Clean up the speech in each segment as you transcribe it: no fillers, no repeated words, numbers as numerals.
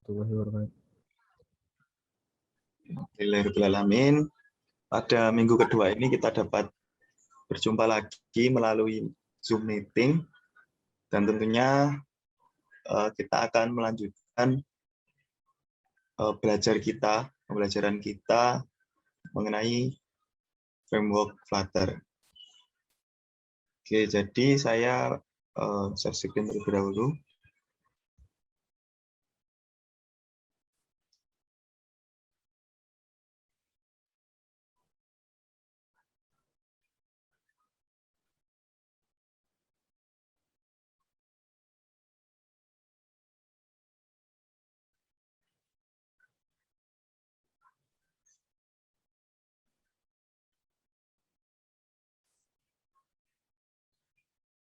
Alhamdulillahirrahmanirrahim. Pada minggu kedua ini kita dapat berjumpa lagi melalui Zoom meeting, dan tentunya kita akan melanjutkan pembelajaran kita mengenai framework Flutter. Oke, jadi saya share screen terlebih dahulu.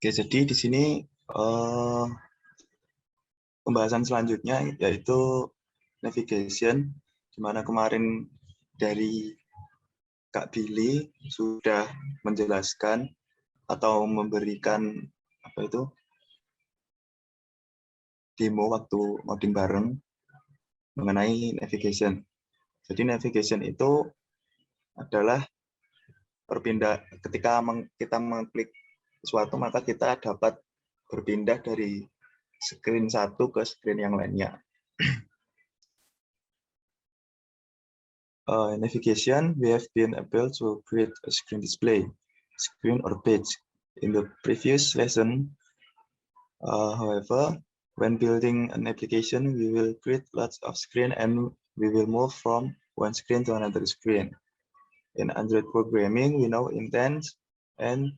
Oke, jadi di sini pembahasan selanjutnya yaitu navigation, di mana kemarin dari Kak Billy sudah menjelaskan atau memberikan demo waktu ngoding bareng mengenai navigation. Jadi navigation itu adalah ketika kita mengklik sesuatu, maka kita dapat berpindah dari screen satu ke screen yang lainnya. Navigation, we have been able to create a screen display, screen or page. In the previous lesson, however, when building an application, we will create lots of screens and we will move from one screen to another screen. In Android programming, we know intents, and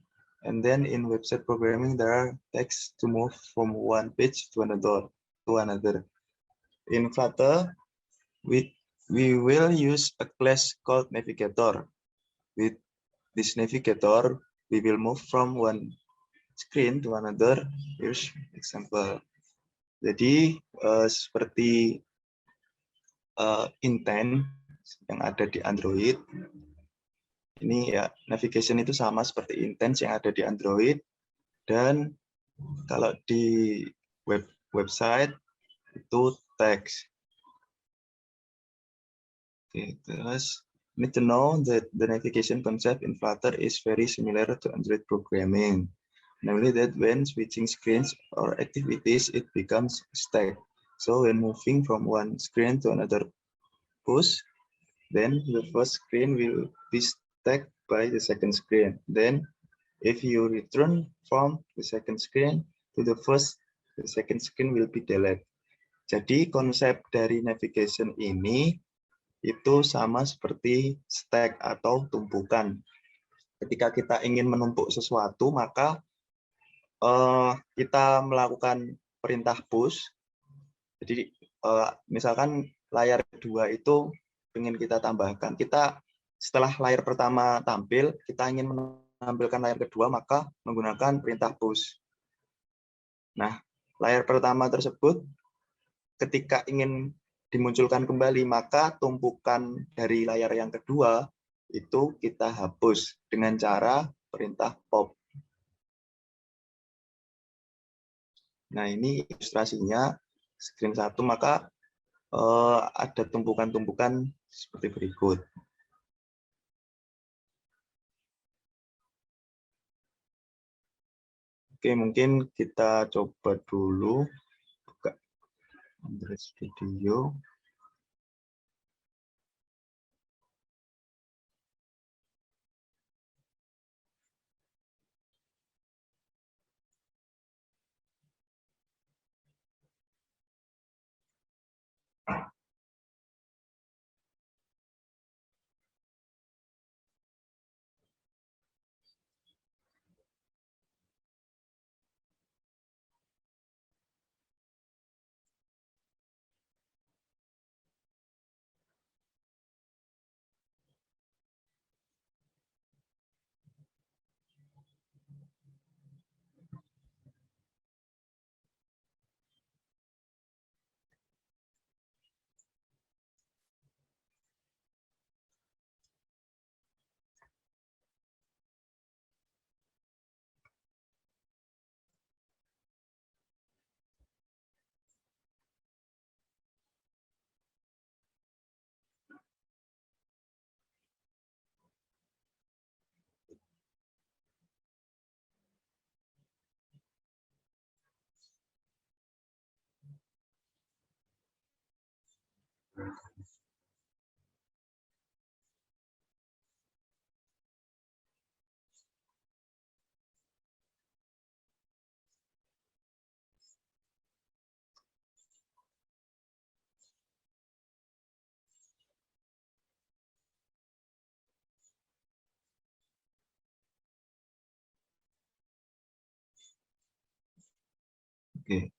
then in website programming, there are texts to move from one page to another. In Flutter, we will use a class called navigator. With this navigator, we will move from one screen to another. Here's example. Jadi seperti intent yang ada di Android, ini ya navigation itu sama seperti intent yang ada di Android, dan kalau di website itu text. Okay, terus need to know that the navigation concept in Flutter is very similar to Android programming. Namely that when switching screens or activities, it becomes stack. So when moving from one screen to another push, then the first screen will be stacked by the second screen. Then if you return from the second screen to the first, the second screen will be deleted. Jadi konsep dari navigation ini itu sama seperti stack atau tumpukan. Ketika kita ingin menumpuk sesuatu, maka kita melakukan perintah push. Jadi misalkan layar kedua itu ingin kita tambahkan, kita setelah layar pertama tampil, kita ingin menampilkan layar kedua, maka menggunakan perintah push. Nah, layar pertama tersebut ketika ingin dimunculkan kembali, maka tumpukan dari layar yang kedua itu kita hapus dengan cara perintah pop. Nah, ini ilustrasinya screen 1, maka ada tumpukan-tumpukan seperti berikut. Oke, mungkin kita coba dulu buka Android Studio. Oke.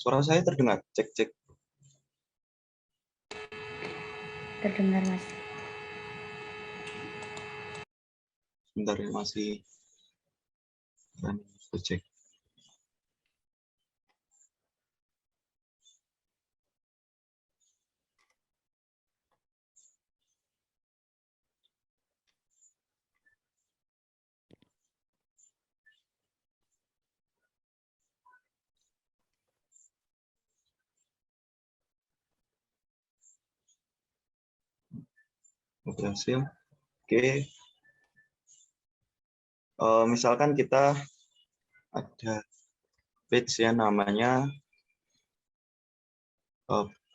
Suara saya terdengar. Cek cek. Terdengar, Mas. Sebentar ya, masih cek. Berhasil. Oke. Misalkan kita ada page ya, namanya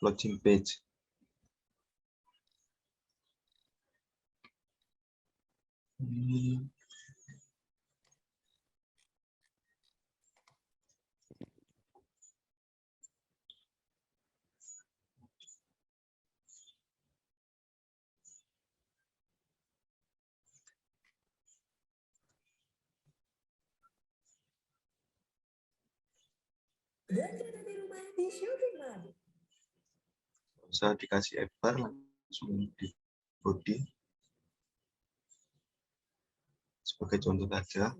login page. Bisa dikasih bar langsung di body sebagai contoh saja.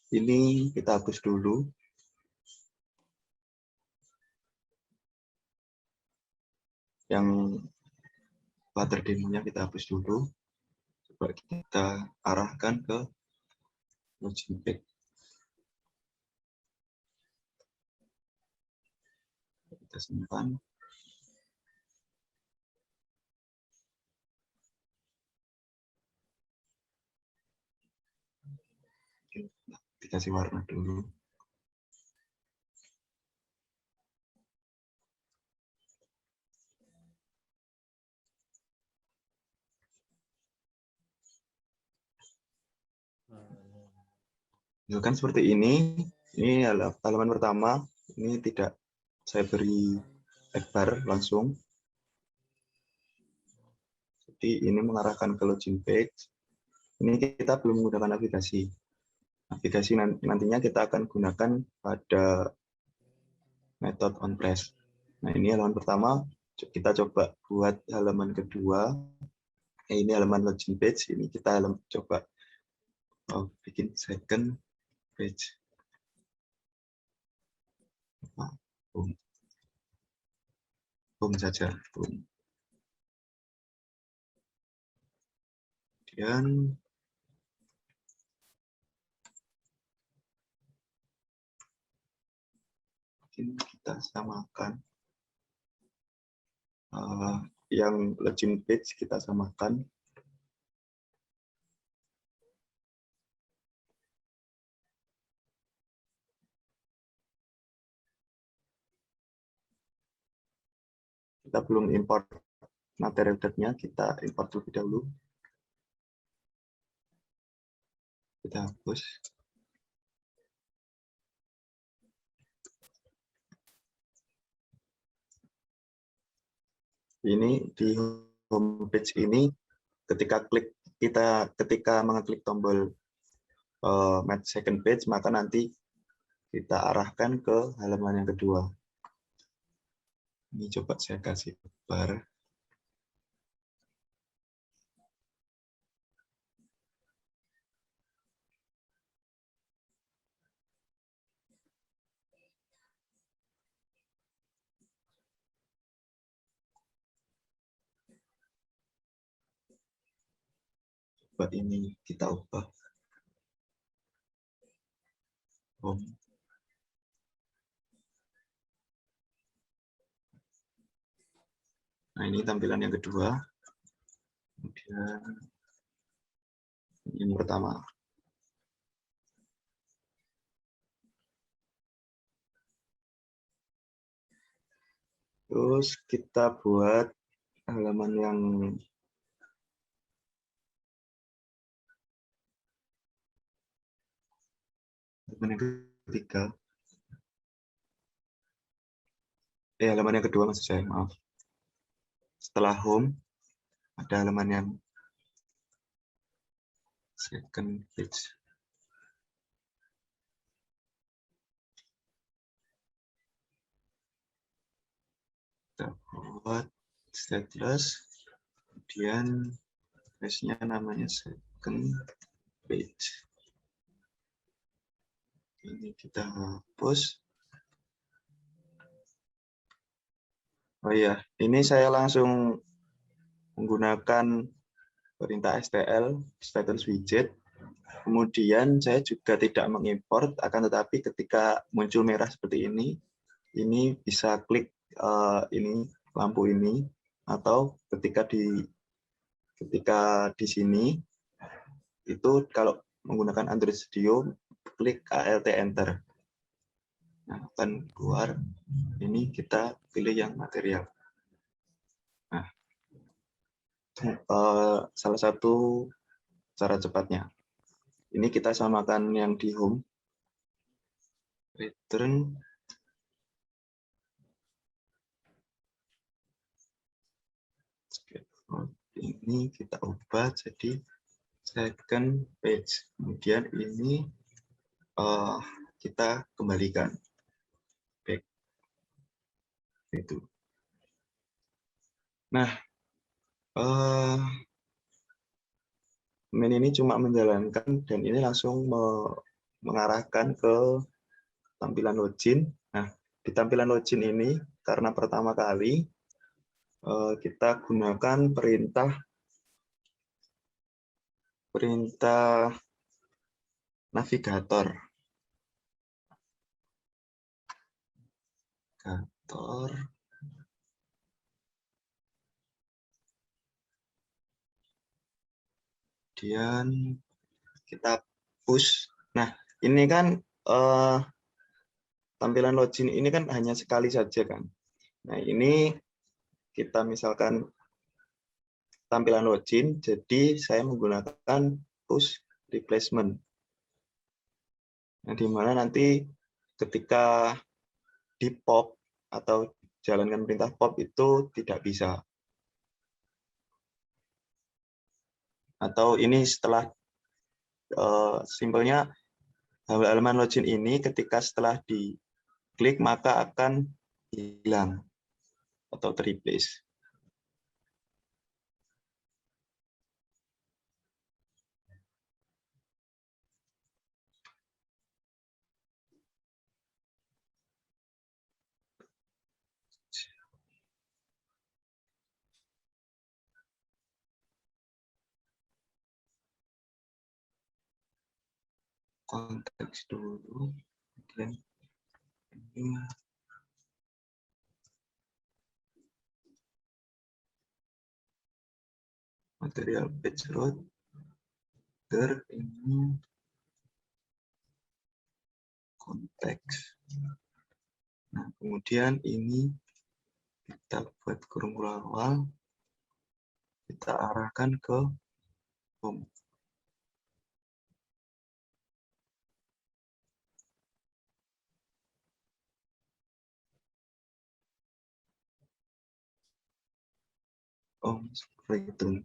Ini kita hapus dulu. Yang Flutter demonya kita hapus dulu. Coba kita arahkan ke login page. Kita simpan. Dikasih warna dulu. Misalkan seperti ini halaman pertama, ini tidak saya beri lebar langsung. Jadi ini mengarahkan ke login page. Ini kita belum menggunakan navigasi. Navigasi nantinya kita akan gunakan pada metode onPress. Nah, ini halaman pertama. Kita coba buat halaman kedua. Ini halaman login page. Ini kita coba bikin second page. Boom. Boom saja. Boom. Kemudian mungkin kita samakan yang login page, kita samakan. Kita belum import material tab-nya, kita import terlebih dahulu. Kita hapus. Ini di homepage ini, ketika mengeklik tombol match second page, maka nanti kita arahkan ke halaman yang kedua. Ini coba saya kasih bar. Coba ini kita ubah. Home. Nah, ini tampilan yang kedua. Kemudian yang pertama. Terus kita buat halaman yang ketiga. Halaman yang kedua maksud saya, maaf. Setelah home, ada halaman yang second page. Kita buat stateless, kemudian page-nya namanya second page. Ini kita hapus. Oh iya, ini saya langsung menggunakan perintah STL, status widget. Kemudian saya juga tidak mengimport, akan tetapi ketika muncul merah seperti ini bisa klik ini lampu ini, atau ketika di sini itu kalau menggunakan Android Studio klik Alt Enter. Nah, akan keluar ini, kita pilih yang material. Nah, salah satu cara cepatnya. Ini kita samakan yang di home. Return. Ini kita ubah jadi second page. Kemudian ini kita kembalikan. Back. Itu. Nah, ini cuma menjalankan dan ini langsung mengarahkan ke tampilan login. Nah, di tampilan login ini karena pertama kali kita gunakan perintah navigator. Kemudian kita push. Nah, ini kan tampilan login ini kan hanya sekali saja kan. Nah, ini kita misalkan tampilan login, jadi saya menggunakan push replacement. Nah, di mana nanti ketika di pop atau jalankan perintah pop itu tidak bisa. Atau ini setelah simpelnya halaman login ini ketika setelah diklik maka akan hilang atau terreplace. Konteks dulu, kemudian ini material page router, ini konteks. Nah, kemudian ini kita buat kurung awal, kita arahkan ke home. Oh, seperti itu.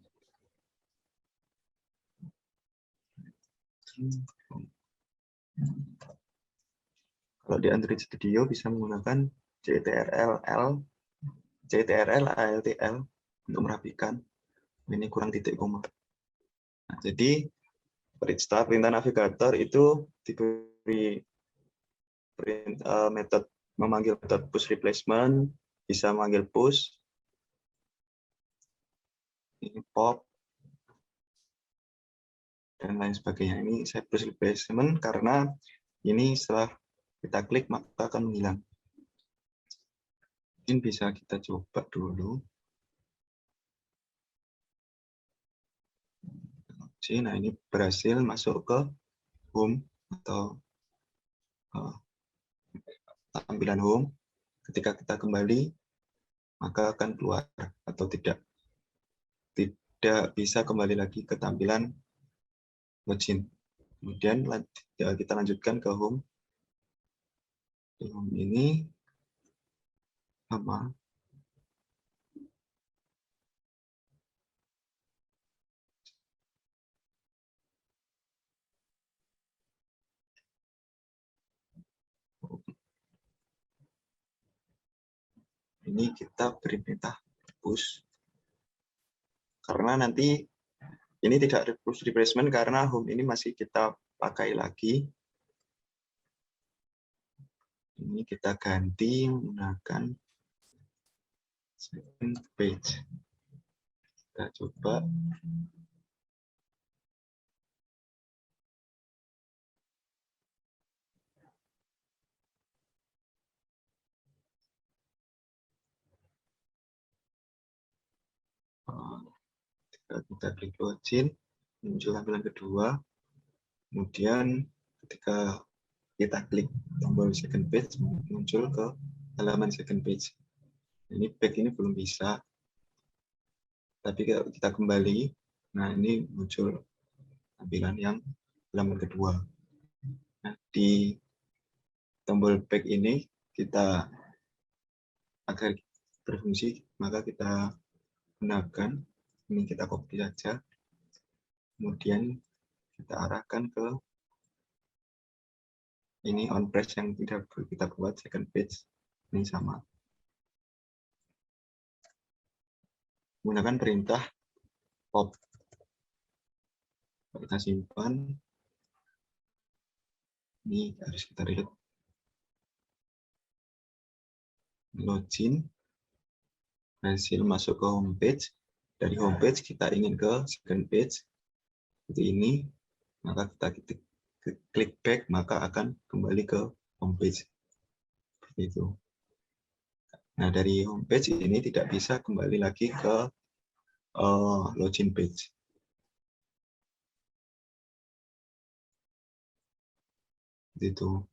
Kalau di Android Studio bisa menggunakan CTRL, ALTL untuk merapikan. Ini kurang titik koma. Nah, jadi setelah perintah navigator itu diberi metode memanggil metode push replacement, bisa memanggil push, ini pop, dan lain sebagainya. Ini saya push replacement karena ini setelah kita klik maka akan menghilang. Mungkin bisa kita coba dulu. Nah, ini berhasil masuk ke home atau tampilan home. Ketika kita kembali, maka akan keluar atau tidak bisa kembali lagi ke tampilan login. Kemudian kita lanjutkan ke home. Di home ini sama. Ini kita beri perintah push. Karena nanti ini tidak push replacement karena home ini masih kita pakai lagi. Ini kita ganti menggunakan second page. Kita coba. Kita klik login, muncul tampilan kedua. Kemudian ketika kita klik tombol second page, muncul ke halaman second page. Ini back ini belum bisa. Tapi kalau kita kembali, nah ini muncul tampilan yang halaman kedua. Nah, di tombol back ini kita agar berfungsi, maka kita gunakan, ini kita copy saja, kemudian kita arahkan ke ini on press yang tidak kita buat second page, ini sama. Menggunakan perintah pop. Kita simpan. Ini harus kita lihat. Login. Hasil masuk ke homepage. Dari homepage kita ingin ke second page. Seperti ini. Maka kita klik back, maka akan kembali ke homepage. Seperti itu. Nah, dari homepage ini tidak bisa kembali lagi ke login page. Itu.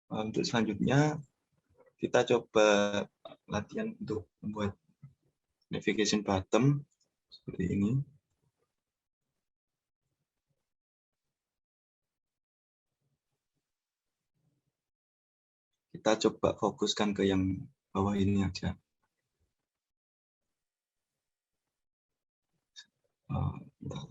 Untuk selanjutnya, kita coba latihan untuk membuat navigation bottom seperti ini. Kita coba fokuskan ke yang bawah ini aja. Bentar.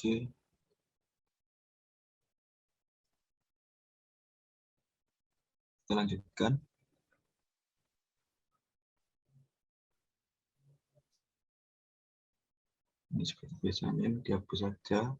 Oke. Kita lanjutkan. Ini seperti biasanya dihapus saja.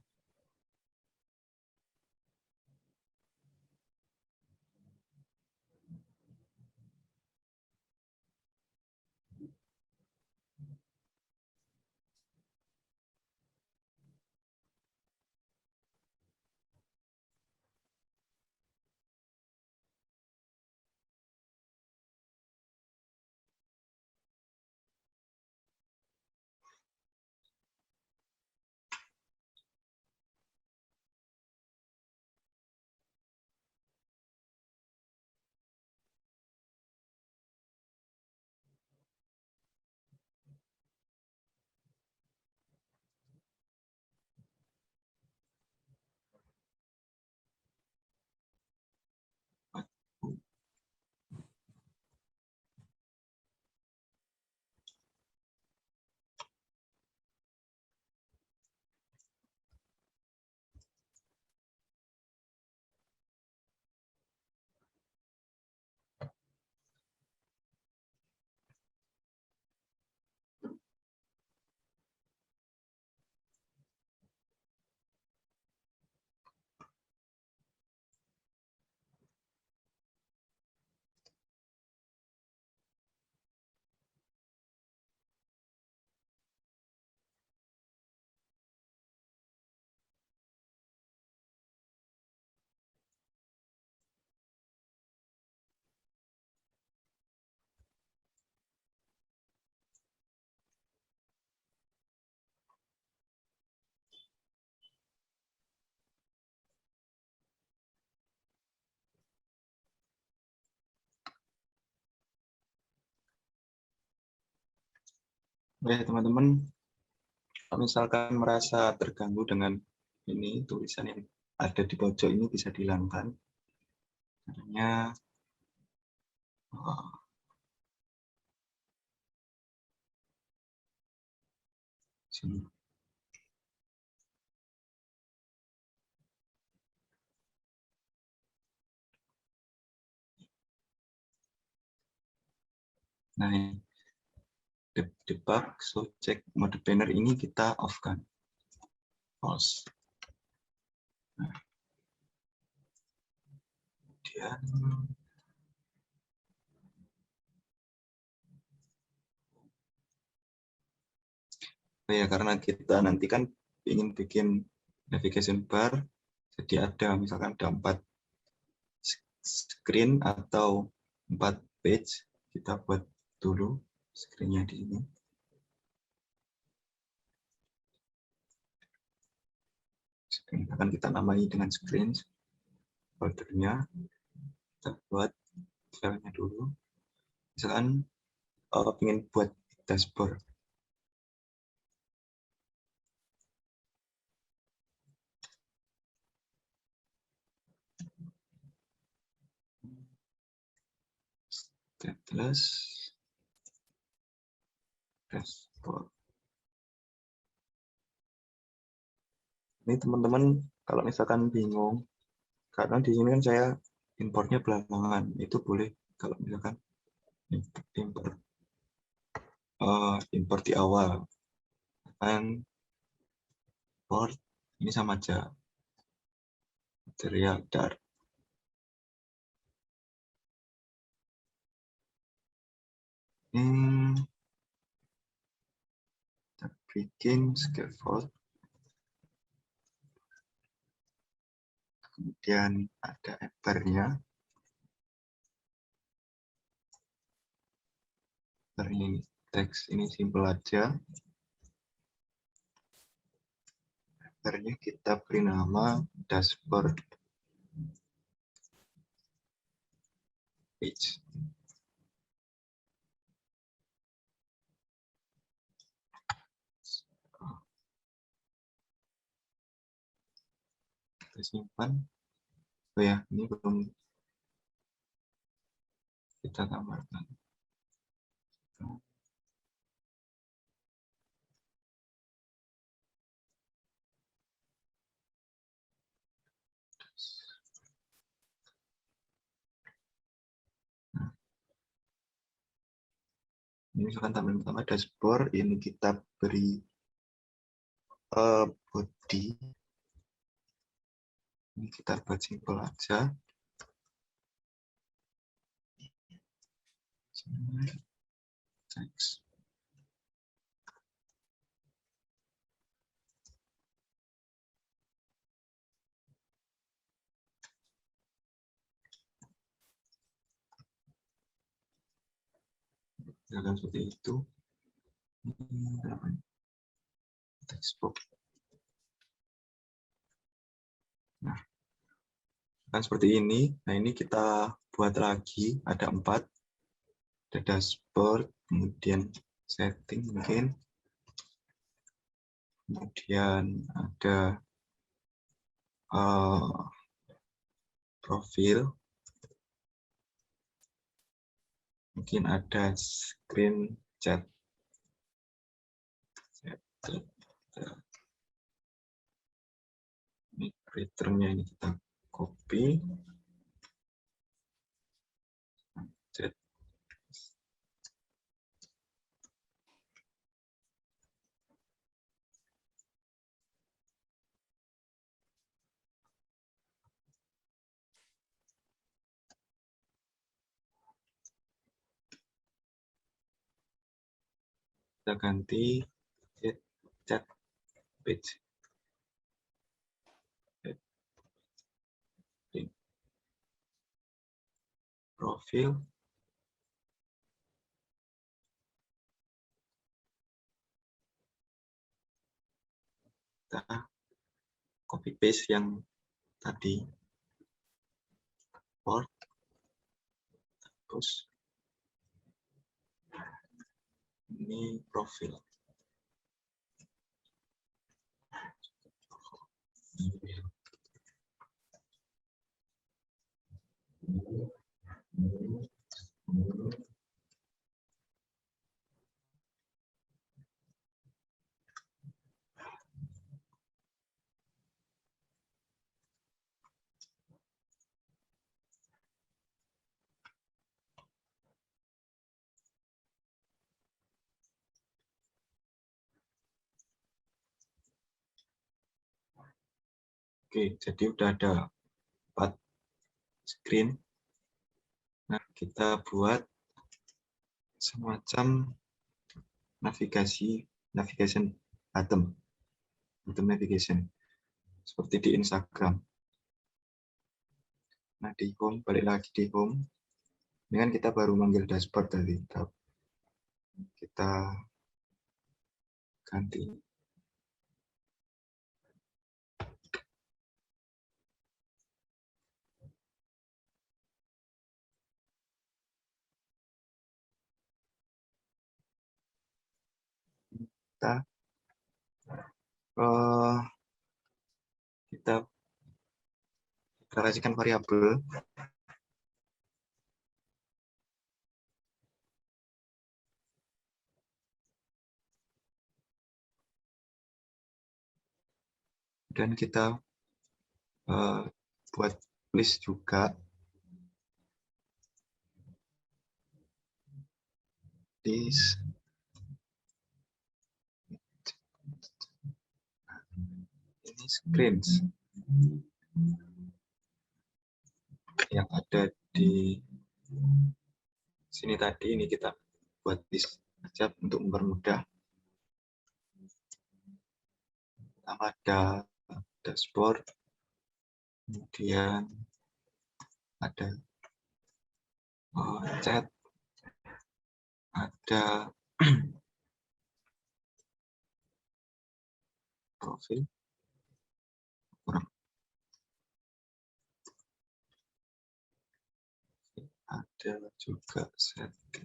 Baik, teman-teman, kalau misalkan merasa terganggu dengan ini, tulisan yang ada di pojok ini bisa dihilangkan. Caranya sini. Nah, debug, so check mode banner ini kita off-kan. False. Nah, kemudian ya karena kita nanti kan ingin bikin navigation bar, jadi ada misalkan ada 4 screen atau 4 page, kita buat dulu screen-nya di sini. Screen akan kita namai dengan screen, foldernya kita buat filenya dulu. Misalkan ingin buat dashboard. Stateless dashboard. Ini teman-teman kalau misalkan bingung, karena di sini kan saya importnya belakangan, itu boleh kalau misalkan import di awal, kan import ini sama aja material dar. Kita bikin scaffold, kemudian ada empernya. Ini teks ini simple aja. Empernya kita beri nama dashboard page. Kita simpan. Oh ya, ini belum kita tambahkan. Ini misalkan tampilan pertama dashboard, ini kita beri body. Ini kita buat simpel aja. Teks. Misalkan seperti itu. Textbook. Nah, kan seperti ini. Nah, ini kita buat lagi. Ada 4. Ada dashboard, kemudian setting mungkin. Kemudian ada profil. Mungkin ada screen chat. Ini returnnya ini kita copy. Chat. Kita ganti chat page. Profil. Kita copy paste yang tadi. Port. Terus ini profil. Oke, jadi udah ada 4 screen. Nah, kita buat semacam navigation button navigation seperti di Instagram. Nah, di home, balik lagi di home. Ini kan kita baru manggil dashboard tadi. Kita ganti. Kita deklarasikan variabel. Dan kita buat list juga. List. Ini screens yang ada di sini tadi, ini kita buat list aja untuk mempermudah. Pertama ada dashboard, kemudian ada chat, ada profil, ada juga setting.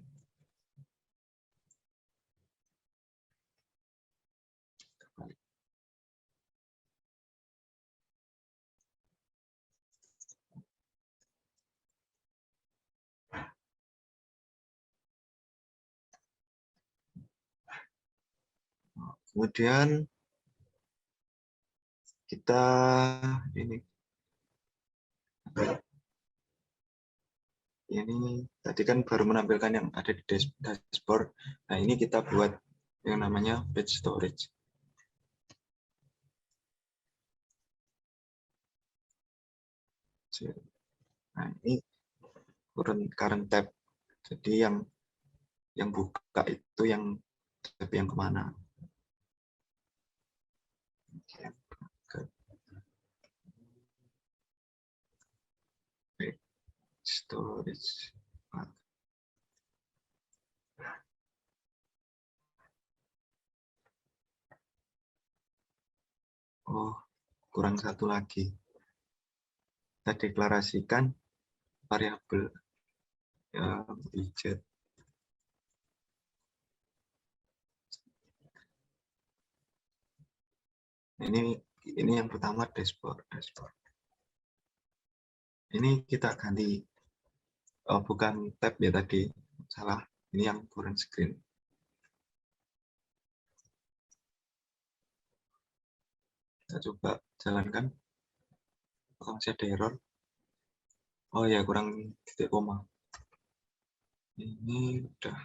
Kemudian kita ini ini tadi kan baru menampilkan yang ada di dashboard. Nah, ini kita buat yang namanya page storage. Nah, ini current tab. Jadi yang buka itu yang tab yang kemana? Page storage. Oh, kurang satu lagi. Kita deklarasikan variabel widget. Ini yang pertama dashboard. Ini kita ganti, bukan tab ya tadi, salah. Ini yang current screen. Kita coba jalankan. Kalau masih ada error. Oh ya, kurang titik koma. Ini udah.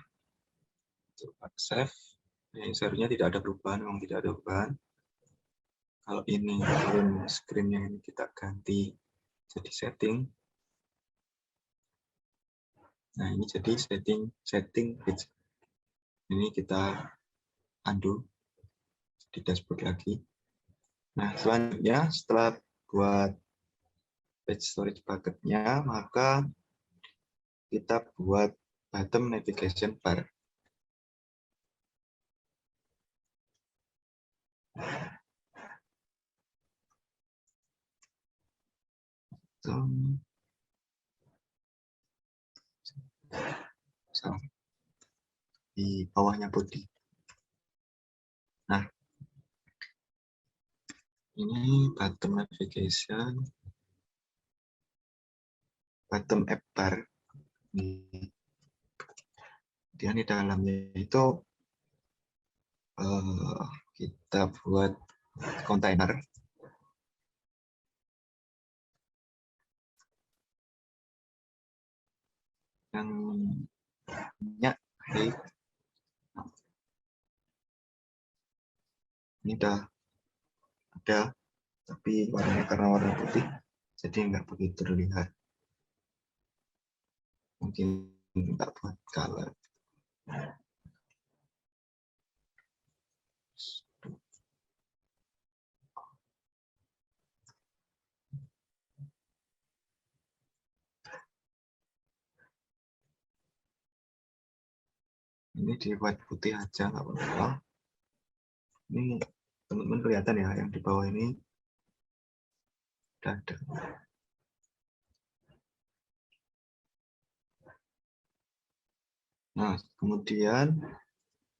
Coba save. Ini seharusnya tidak ada perubahan, memang tidak ada perubahan. Kalau ini current screen-nya ini kita ganti jadi setting. Nah, ini jadi setting page. Ini kita undo di dashboard lagi. Nah, selanjutnya setelah buat page storage bucket-nya, maka kita buat bottom navigation bar. Di bawahnya body. Nah, ini bottom navigation, bottom app bar. Kemudian di dalamnya itu kita buat kontainer. Yang punya height. Ini udah ada, tapi warnanya karena warna putih, jadi nggak begitu terlihat. Mungkin kita buat color. Ini dibuat putih aja, nggak apa-apa. Ini teman-teman kelihatan ya, yang di bawah ini udah ada. Nah, kemudian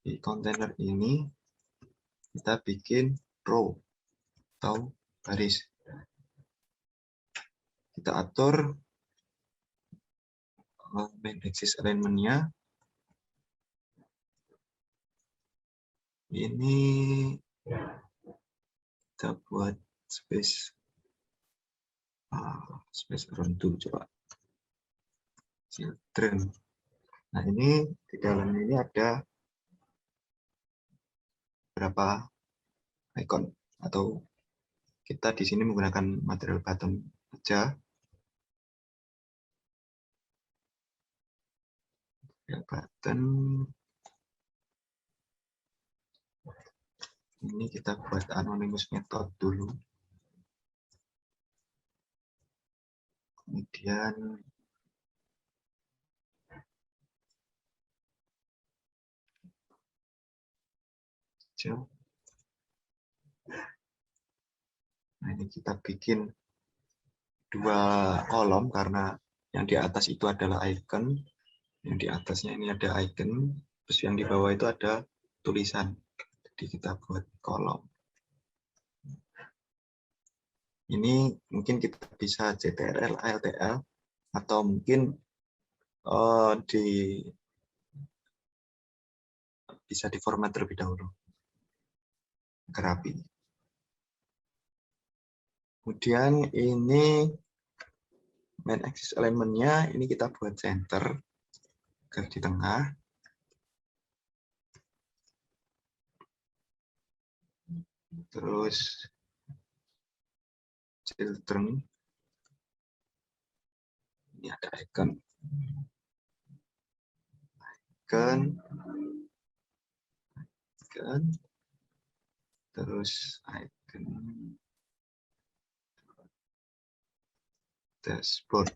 di kontainer ini kita bikin row atau baris. Kita atur main axis alignment-nya. Ini kita buat space around 2, coba children. Nah, ini di dalam ini ada berapa icon, atau kita di sini menggunakan material button aja. Button ini kita buat anonymous method dulu. Kemudian nah, ini kita bikin 2 kolom karena yang di atas itu adalah icon, yang di atasnya ini ada icon, terus yang di bawah itu ada tulisan. Jadi kita buat kolom. Ini mungkin kita bisa CTRL, ALTL, atau mungkin bisa diformat terlebih dahulu agar rapi. Kemudian ini main axis elemennya ini kita buat center agar di tengah. Terus children, ini ada icon, terus icon dashboard.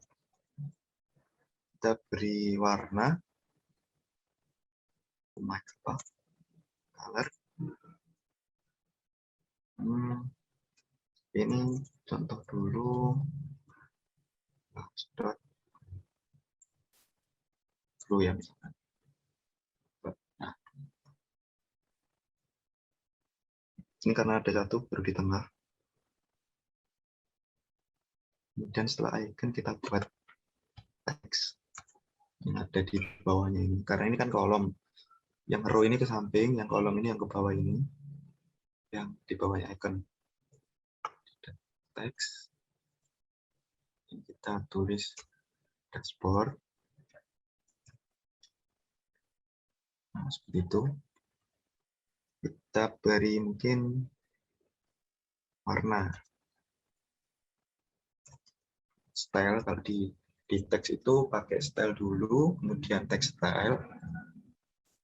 Kita beri warna, color. Ini contoh dulu. Blue ya misalkan. Nah, ini karena ada satu baru di tengah. Kemudian setelah icon kita buat teks yang ada di bawahnya ini. Karena ini kan kolom. Yang row ini ke samping, yang kolom ini yang ke bawah ini. Yang di bawahnya icon. Teks. Kita tulis dashboard. Nah, seperti itu. Kita beri mungkin warna. Style, kalau di teks itu pakai style dulu, kemudian text style,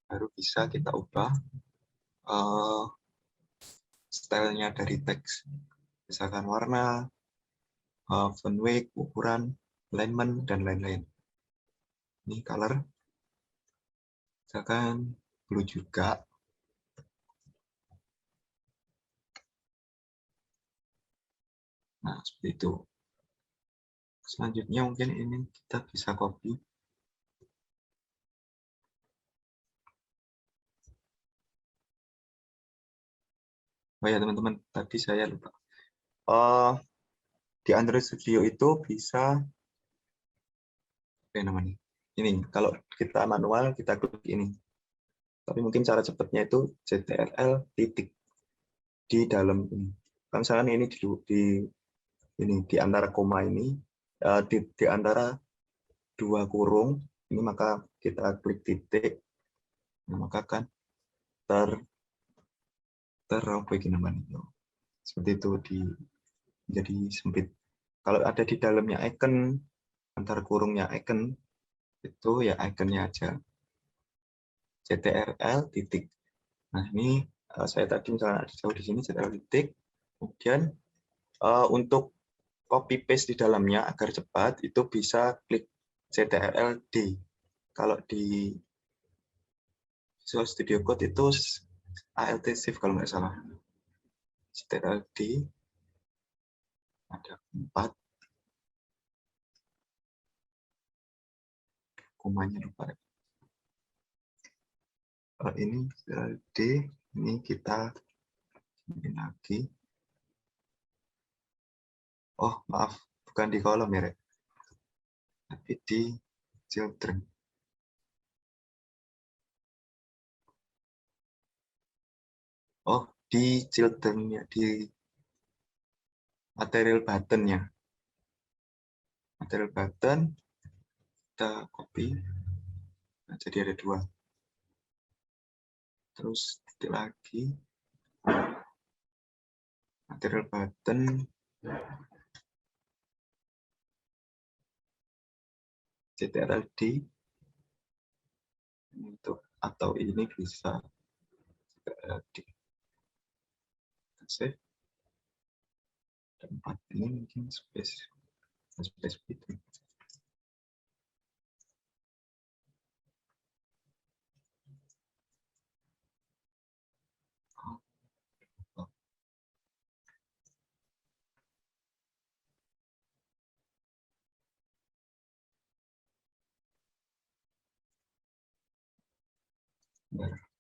baru bisa kita ubah stylenya dari teks. Misalkan warna, font weight, ukuran, alignment, dan lain-lain. Ini color. Misalkan blue juga. Nah, seperti itu. Selanjutnya mungkin ini kita bisa copy. Oh ya teman-teman, tadi saya lupa. Di Android Studio itu bisa, apa namanya? Ini, kalau kita manual, kita klik ini. Tapi mungkin cara cepatnya itu CTRL titik di dalam ini. Misalkan ini di antara koma ini, di antara dua kurung ini, maka kita klik titik, nah, maka kan seperti itu jadi sempit. Kalau ada di dalamnya icon, antar kurungnya icon, itu ya iconnya aja. CTRL titik. Nah ini saya tadi misalnya ada jauh di sini CTRL titik. Kemudian untuk copy paste di dalamnya agar cepat itu bisa klik CTRL D. Kalau di Visual Studio Code itu Alt Shift kalau nggak salah. CTRL D ada 4. Komanya lupa. Ini CTRL D, ini kita ini lagi. Oh maaf, bukan di kolom ya, Rek. Tapi di children. Oh, di children-nya, di material button-nya. Material button, kita copy. Nah, jadi ada 2. Terus titik lagi. Material button. CTRL D. Untuk atau ini bisa CTRL D. Save. Tempat ini mungkin space itu. Bentar.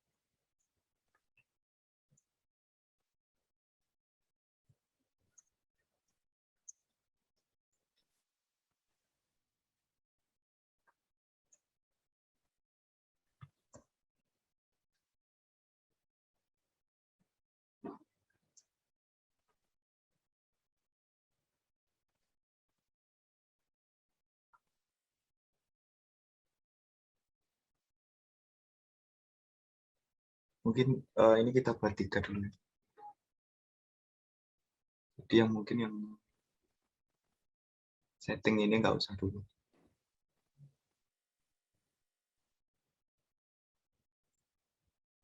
Mungkin ini kita buat 3 dulu. Jadi yang mungkin yang setting ini nggak usah dulu.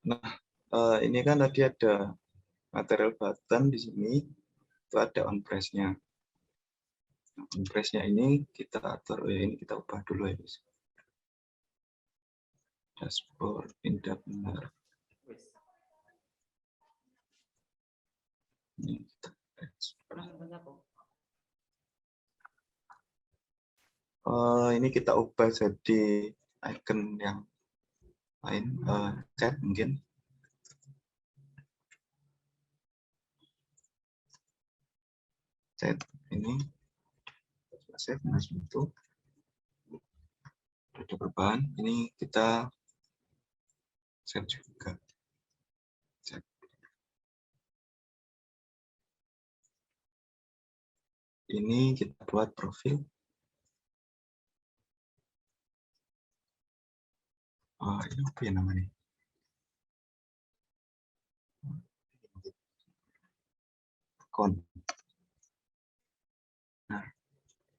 Nah, ini kan tadi ada material button di sini, itu ada on press-nya. Nah, on press-nya ini kita atur, ini kita ubah dulu ya guys. Dashboard pindah benar. Ini kita ini kita ubah jadi icon yang lain, chat mungkin. Chat ini save masuk itu. Ada perubahan, ini kita save juga. Chat. Ini kita buat profil. Ini apa ya namanya? Kon. Nah,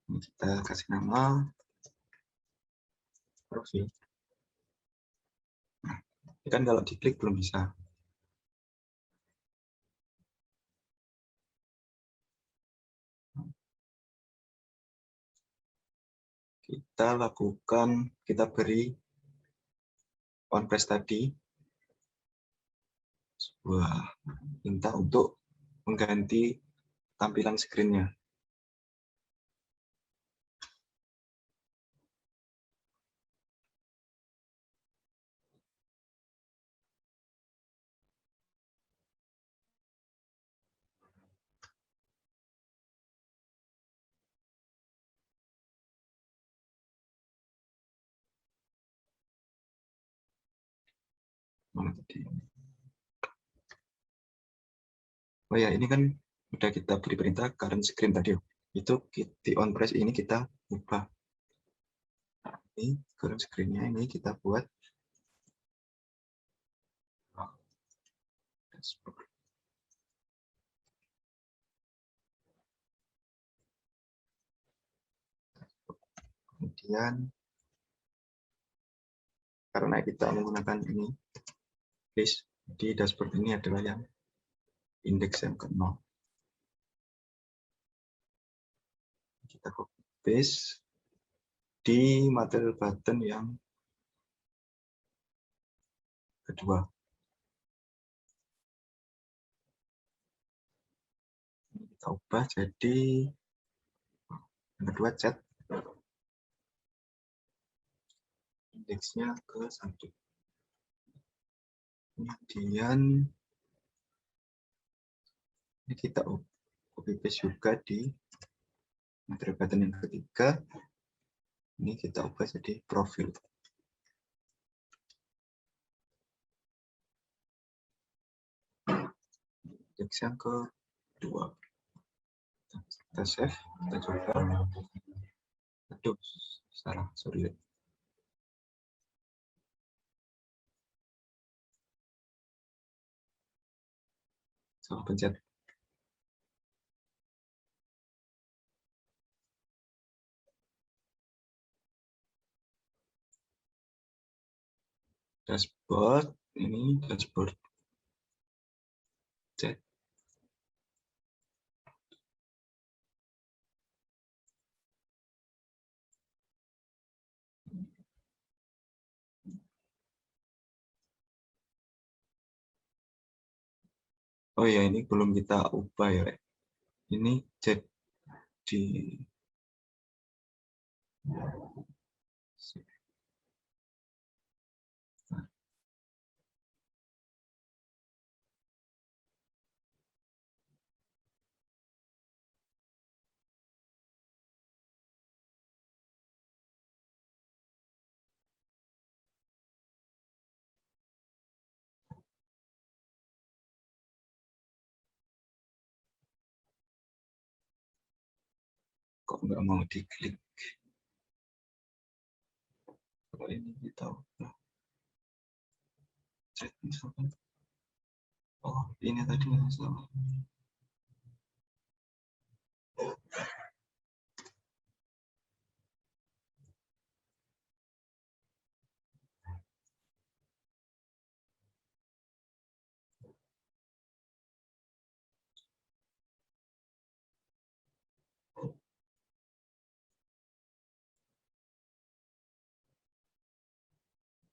ini kita kasih nama profil. Nah, ini kan kalau diklik belum bisa. Kita lakukan, kita beri on press tadi sebuah minta untuk mengganti tampilan screen-nya. Mana tadi? Oh ya, ini kan udah kita beri perintah current screen tadi. Itu di on press ini kita ubah. Ini current screen-nya ini kita buat dashboard. Kemudian karena kita menggunakan ini list di dashboard ini adalah yang indeks yang ke 0. Kita copy paste di material button yang kedua. Kita ubah jadi yang kedua chat, indeksnya ke 1. Kemudian ini kita copy paste juga di material button yang ketiga. Ini kita ubah jadi profil. Indeks yang kedua. Kita save, kita coba. Aduh, salah, sorry. Salah pencet. Dashboard, ini dashboard chat. Oh ya, ini belum kita ubah ya. Ini jadi kok nggak mau diklik. Kalau ini kita ubah chat misalkan. Oh, ini tadi nggak salah.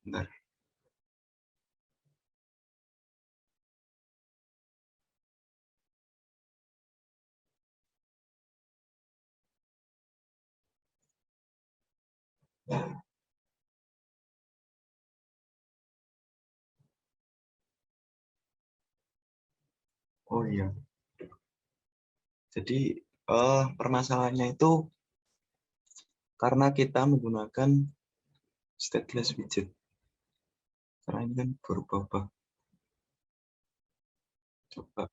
Bentar. Oh iya. Jadi permasalahannya itu karena kita menggunakan stateless widget. Karena ini kan berubah-ubah. Coba.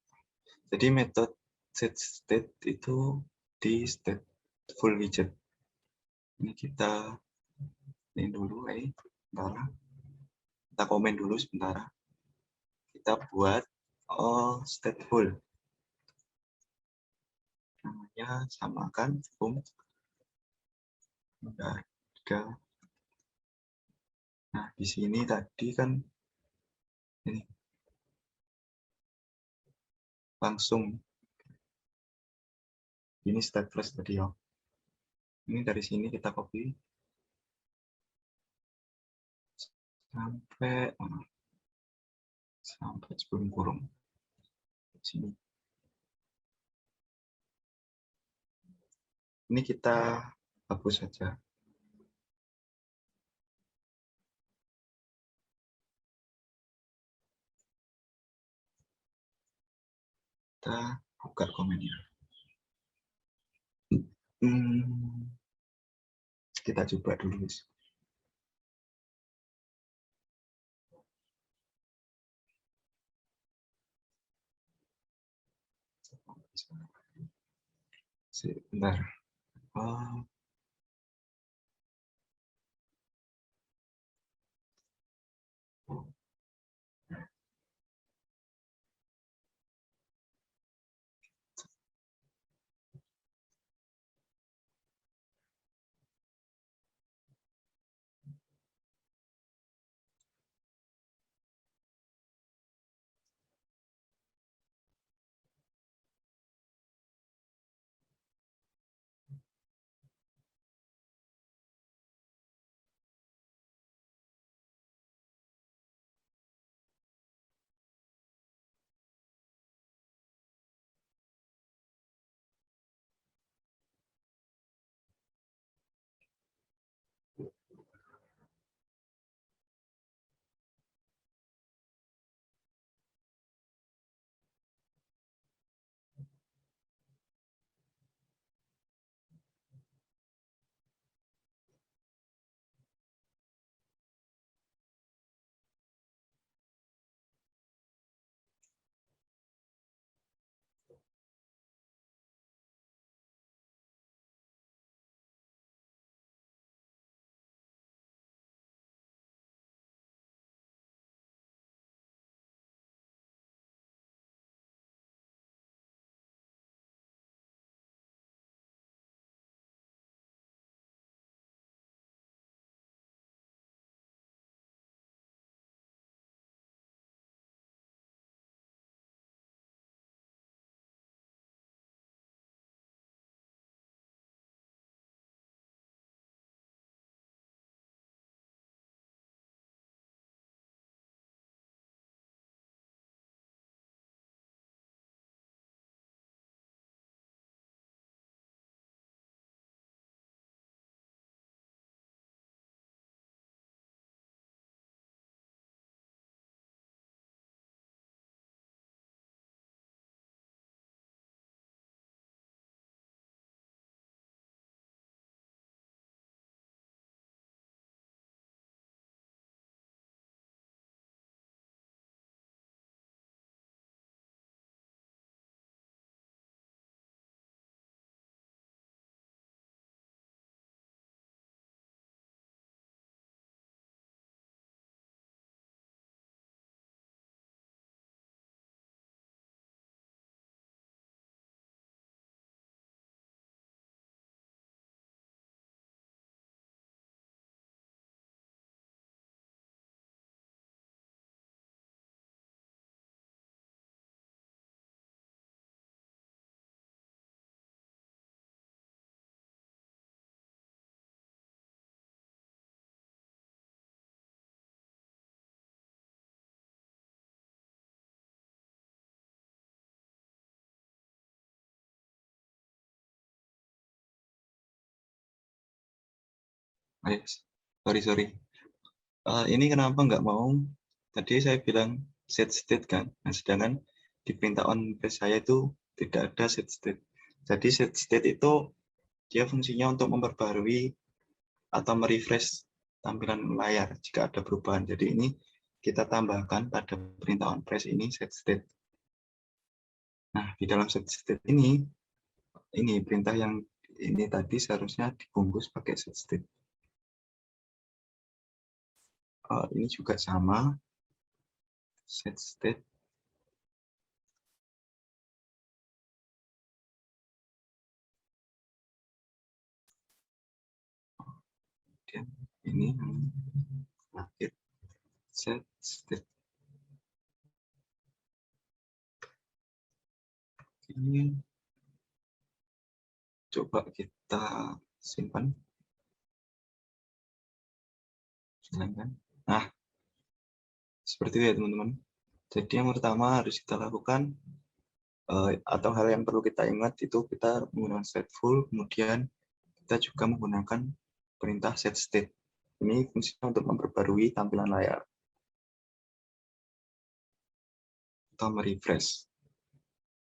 Jadi metode set state itu di stateful widget. Ini kita ini dulu, sebentar. Kita komen dulu sebentar. Kita buat stateful. Namanya samakan udah tiga. Nah, di sini tadi kan ini langsung ini stateless tadi ya. Ini dari sini kita copy sampai sampai sebelum kurung sini. Ini kita hapus saja. Kita buka komennya. Kita coba dulu. Sebentar. Sorry. Ini kenapa nggak mau? Tadi saya bilang set state kan. Nah, sedangkan di perintah on page saya itu tidak ada set state. Jadi set state itu dia fungsinya untuk memperbarui atau merefresh tampilan layar jika ada perubahan. Jadi ini kita tambahkan pada perintah on press ini set state. Nah, di dalam set state ini perintah yang ini tadi seharusnya dibungkus pakai set state. Ini juga sama, set state. Dan ini yang terakhir, set state. Ini coba kita simpan. Nah, seperti itu ya teman-teman. Jadi yang pertama harus kita lakukan atau hal yang perlu kita ingat itu kita menggunakan set full, kemudian kita juga menggunakan perintah set state. Ini fungsinya untuk memperbarui tampilan layar atau merefresh.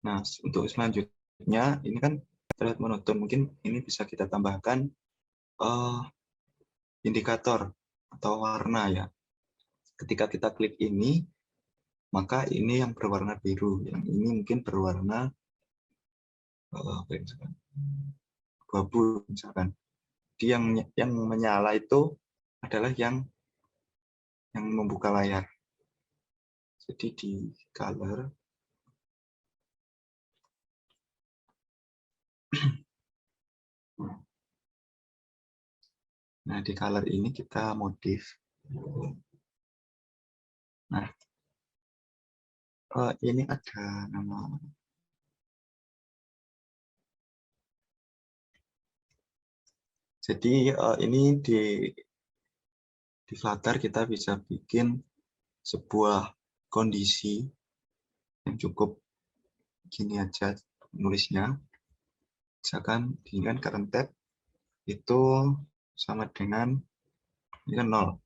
Nah, untuk selanjutnya ini kan terlihat monoton, mungkin ini bisa kita tambahkan indikator atau warna ya. Ketika kita klik ini, maka ini yang berwarna biru, yang ini mungkin berwarna abu misalkan. Jadi yang menyala itu adalah yang membuka layar. Jadi di color nah di color ini kita modif. Nah, ini ada nama. Jadi ini di Flutter kita bisa bikin sebuah kondisi yang cukup gini aja nulisnya. Misalkan dengan current tab itu sama dengan ini kan 0.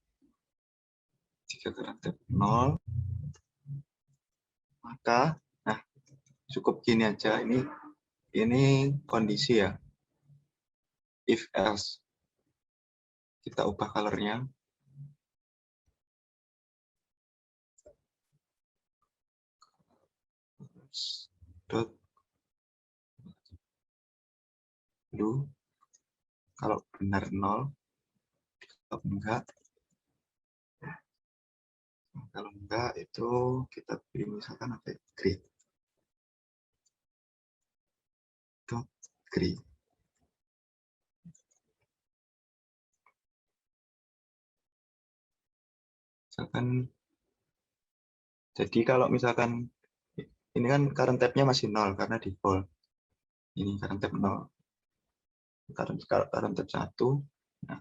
Jika current tab 0, maka nah cukup gini aja, ini kondisi ya. If else kita ubah colornya. Dot blue kalau benar 0, kalau enggak itu kita pilih misalkan apa, grid. Dot grid. Misalkan jadi kalau misalkan ini kan current tab-nya masih 0 karena default. Ini current tab 0. Current tab 1. Nah,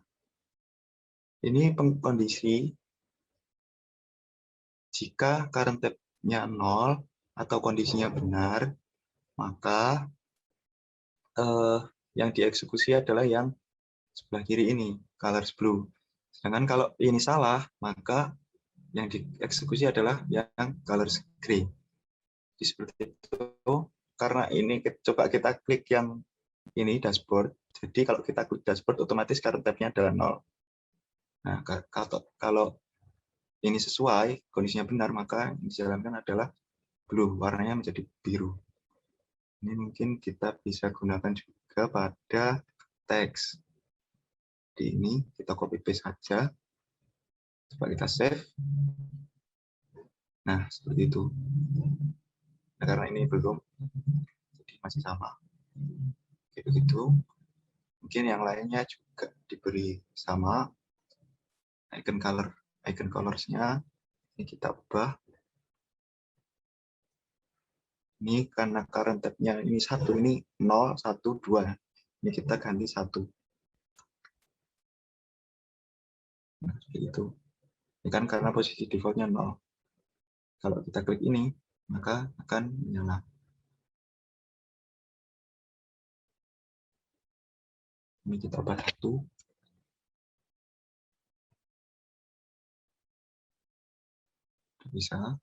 ini kondisi jika current tab-nya 0 atau kondisinya benar, maka yang dieksekusi adalah yang sebelah kiri ini, colors blue. Sedangkan kalau ini salah, maka yang dieksekusi adalah yang colors gray. Jadi seperti itu. Karena ini coba kita klik yang ini dashboard. Jadi kalau kita klik dashboard, otomatis current tab-nya adalah 0. Nah, kalau ini sesuai, kondisinya benar, maka yang dijalankan adalah blue, warnanya menjadi biru. Ini mungkin kita bisa gunakan juga pada teks. Di ini kita copy paste saja. Coba kita save. Nah, seperti itu. Nah, karena ini belum, jadi masih sama. Begitu. Mungkin yang lainnya juga diberi sama. Icon colors-nya ini kita ubah. Ini karena current tab-nya ini 1, ini 0, 1, 2. Ini kita ganti 1. Nah, seperti itu. Ini kan karena posisi default-nya 0. Kalau kita klik ini, maka akan menyala. Ini kita ubah 1. bisa.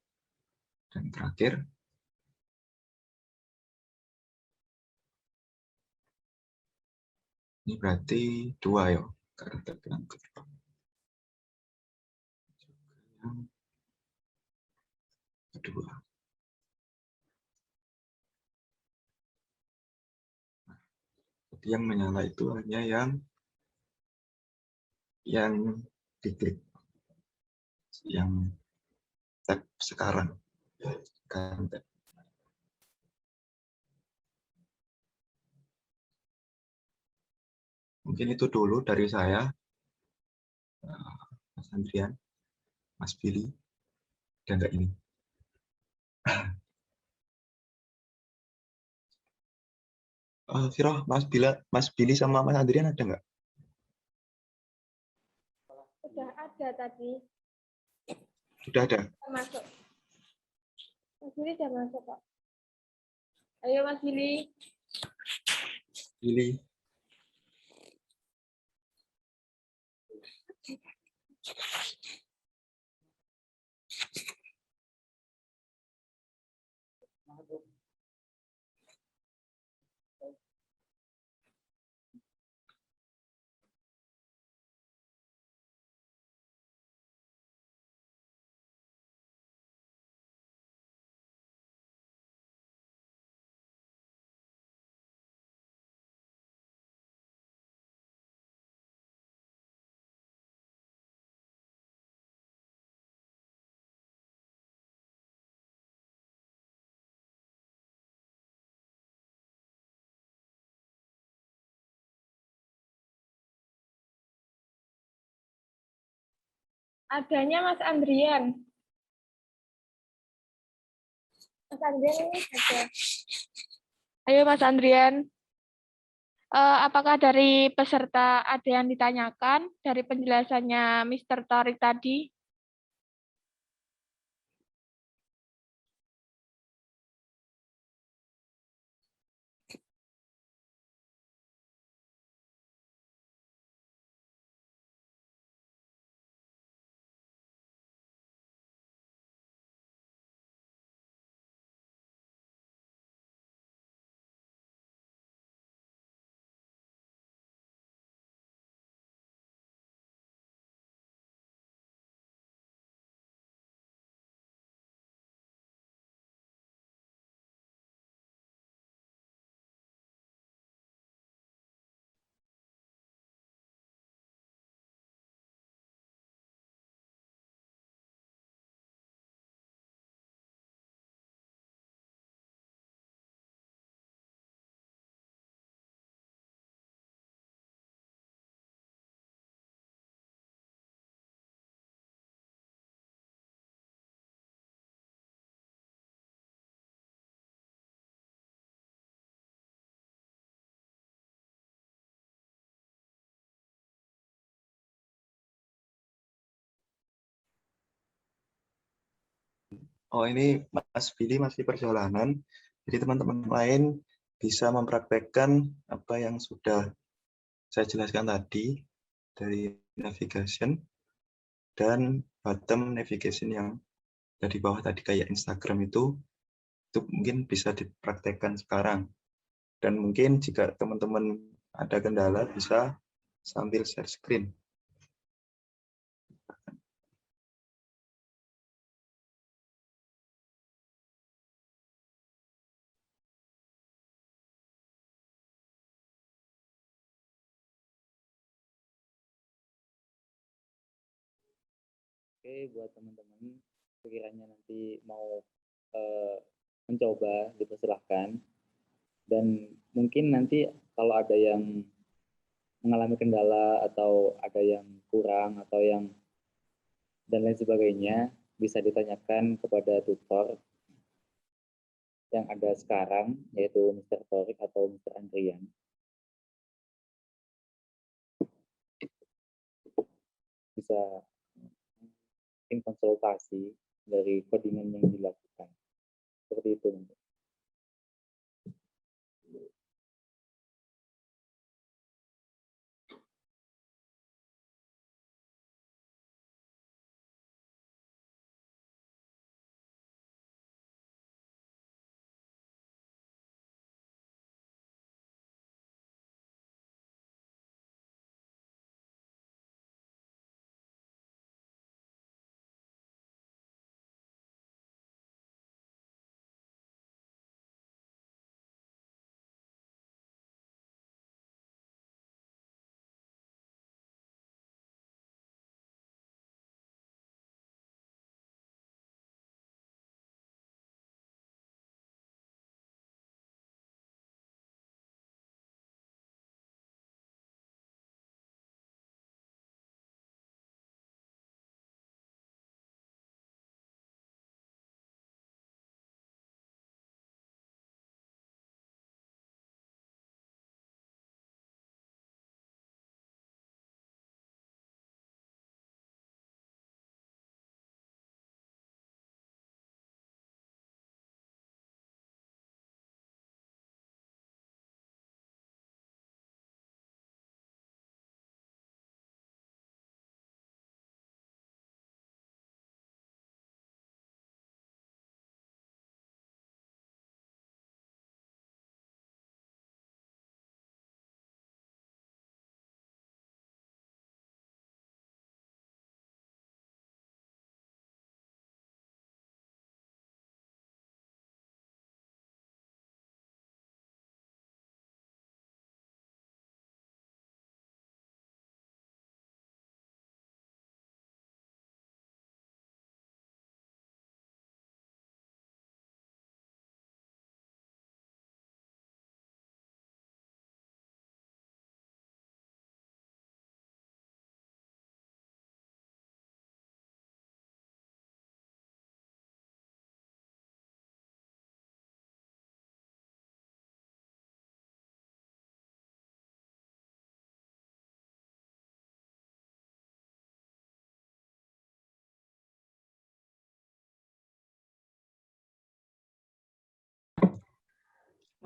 Dan terakhir, ini berarti 2 ya, karakter yang kedua. Jadi yang menyala itu hanya yang diklik, yang tab sekarang. Mungkin itu dulu dari saya, Mas Andrian, Mas Billy, dan enggak ini. Firoh, Mas Billy sama Mas Andrian ada nggak? Sudah ada tadi. Sudah ada. Masuk. Mas Billy sudah masuk, Pak. Ayo Mas Billy. Billy. Adanya Mas Andrian. Mas Andrian ini ada. Ayo Mas Andrian. Apakah dari peserta ada yang ditanyakan dari penjelasannya Mr. Torik tadi? Oh, ini Mas Billy masih perjalanan. Jadi teman-teman lain bisa mempraktekkan apa yang sudah saya jelaskan tadi dari navigation dan bottom navigation yang dari bawah tadi kayak Instagram itu mungkin bisa dipraktekkan sekarang. Dan mungkin jika teman-teman ada kendala bisa sambil share screen. Oke, buat teman-teman sekiranya nanti mau mencoba, dipersilahkan. Dan mungkin nanti kalau ada yang mengalami kendala atau ada yang kurang atau yang dan lain sebagainya, bisa ditanyakan kepada tutor yang ada sekarang, yaitu Mr. Torik atau Mr. Andrian. Bisa konsultasi dari codingan yang dilakukan. Seperti itu.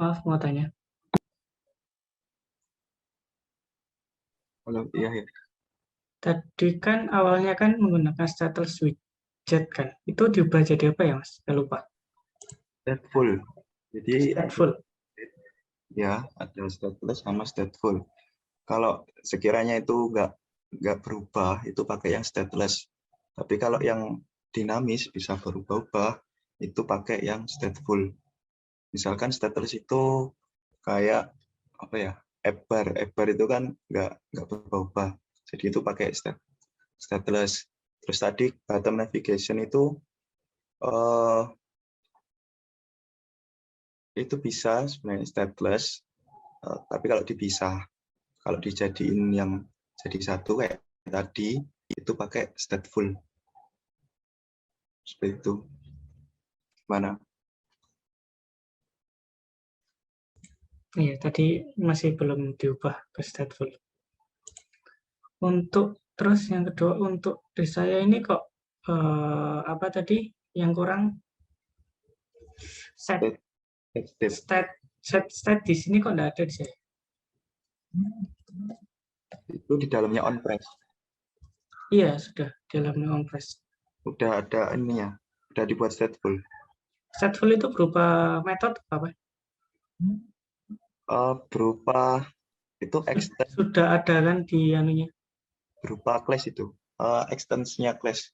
Maaf, mau tanya. Kalau iya ya. Tadi kan awalnya kan menggunakan stateless widget kan. Itu diubah jadi apa ya, Mas? Saya lupa. Stateful. Jadi Stateful. ya ada stateless sama stateful. Kalau sekiranya itu nggak berubah, itu pakai yang stateless. Tapi kalau yang dinamis bisa berubah-ubah, itu pakai yang stateful. Misalkan stateless itu kayak apa ya? App bar itu kan nggak berubah-ubah. Jadi itu pakai stateless. Terus tadi bottom navigation itu bisa sebenarnya stateless, tapi kalau dipisah. Kalau dijadiin yang jadi satu kayak tadi, itu pakai stateful. Seperti itu. Mana? Iya, tadi masih belum diubah ke stateful. Untuk terus yang kedua, untuk di saya ini kok apa tadi yang kurang set state di sini kok enggak ada di saya. Itu di dalamnya on-press. Iya, sudah dalamnya on-press. Udah ada ininya, udah dibuat stateful. Stateful itu berupa metode apa? Berupa itu extend, Sudah ada kan di anunya. berupa class itu. Extensnya class.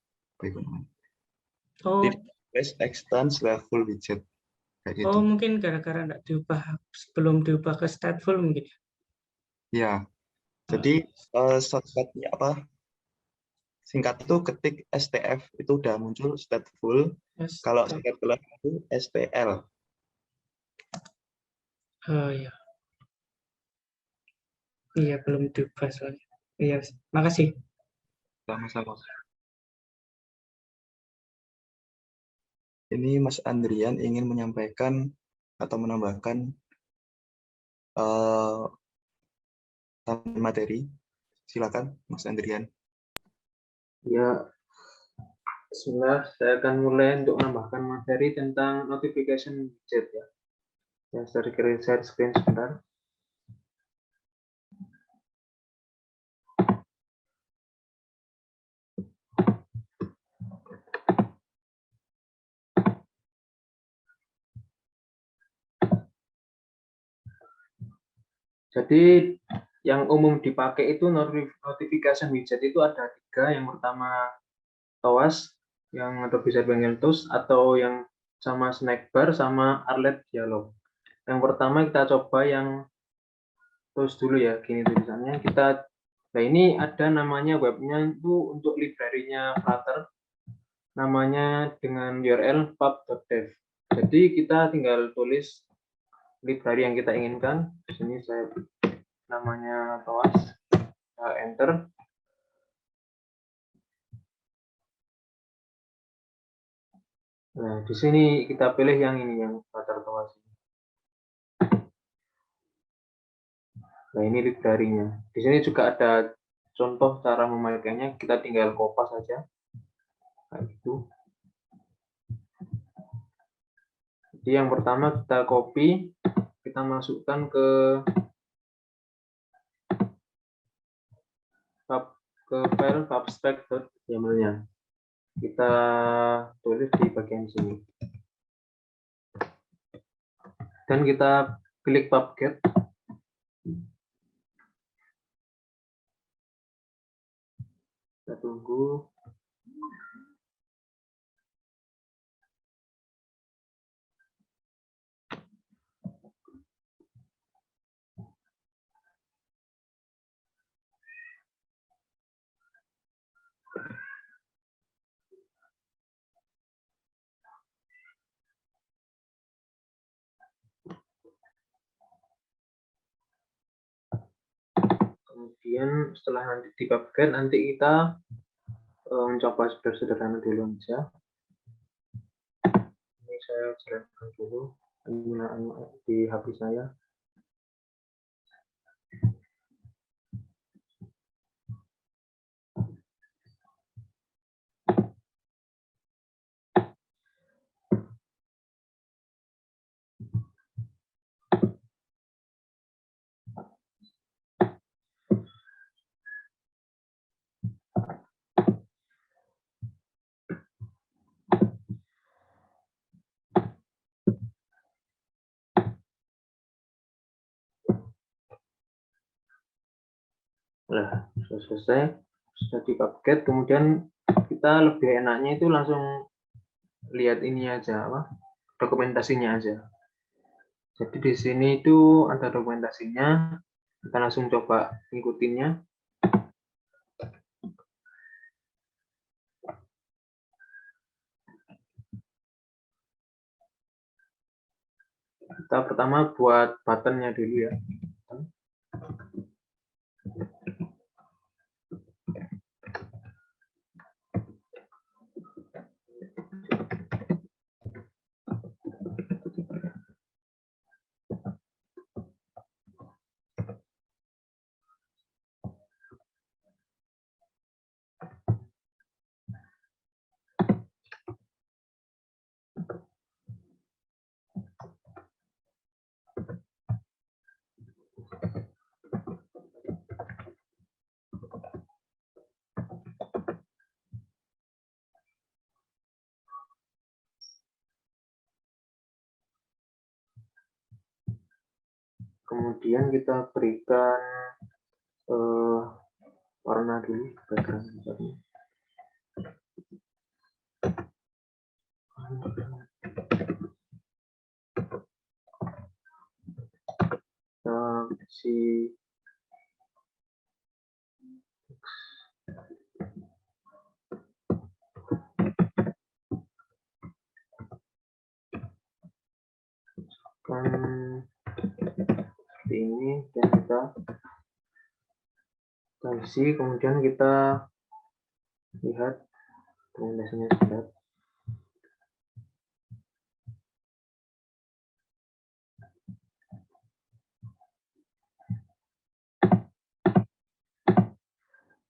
Oh, Jadi class extends level widget. Kayak gitu. oh mungkin gara-gara enggak diubah sebelum diubah ke stateful mungkin. Ya. Jadi shortcutnya apa? Singkat itu ketik STF itu udah muncul stateful. Yes. Kalau stateless itu STL. Oh iya. Iya, belum diubah soalnya. Iya, makasih. Sama-sama. Ini Mas Andrian ingin menyampaikan atau menambahkan materi. Silakan, Mas Andrian. Ya, bismillah, saya akan mulai untuk menambahkan materi tentang notification widget ya. Ya, saya share screen sebentar. Jadi yang umum dipakai itu notification widget itu ada 3. Yang pertama TOAS, yang atau bisa dipanggil TOS, atau yang sama snack bar sama Arlet dialog. Yang pertama kita coba yang TOS dulu ya, gini tulisannya. Nah ini ada namanya webnya itu untuk library-nya Flutter, namanya dengan URL pub.dev. Jadi kita tinggal tulis library yang kita inginkan. Di sini saya namanya TOAS, enter. Nah, di sini kita pilih yang ini, yang Flutter TOAS. Nah, ini library-nya. Di sini juga ada contoh cara memakainya, kita tinggal copy saja. Kayak gitu. Jadi yang pertama kita copy, kita masukkan ke file pubspec.yaml-nya. Kita tulis di bagian sini. Dan kita klik pubget. Kita tunggu. Kemudian setelah nanti di pubget, nanti kita mencoba sederhana dulu aja. Ini saya jelaskan dulu penggunaan di HP saya. Nah, sudah selesai, sudah di-upgrade, kemudian kita lebih enaknya itu langsung lihat ini aja, apa, dokumentasinya aja. Jadi di sini itu ada dokumentasinya, kita langsung coba ngikutinnya. Kita pertama buat buttonnya dulu ya. Kemudian kita berikan warna dulu, background warna. Si kan seperti ini, dan kita isi, kemudian kita lihat dokumentasinya sebentar.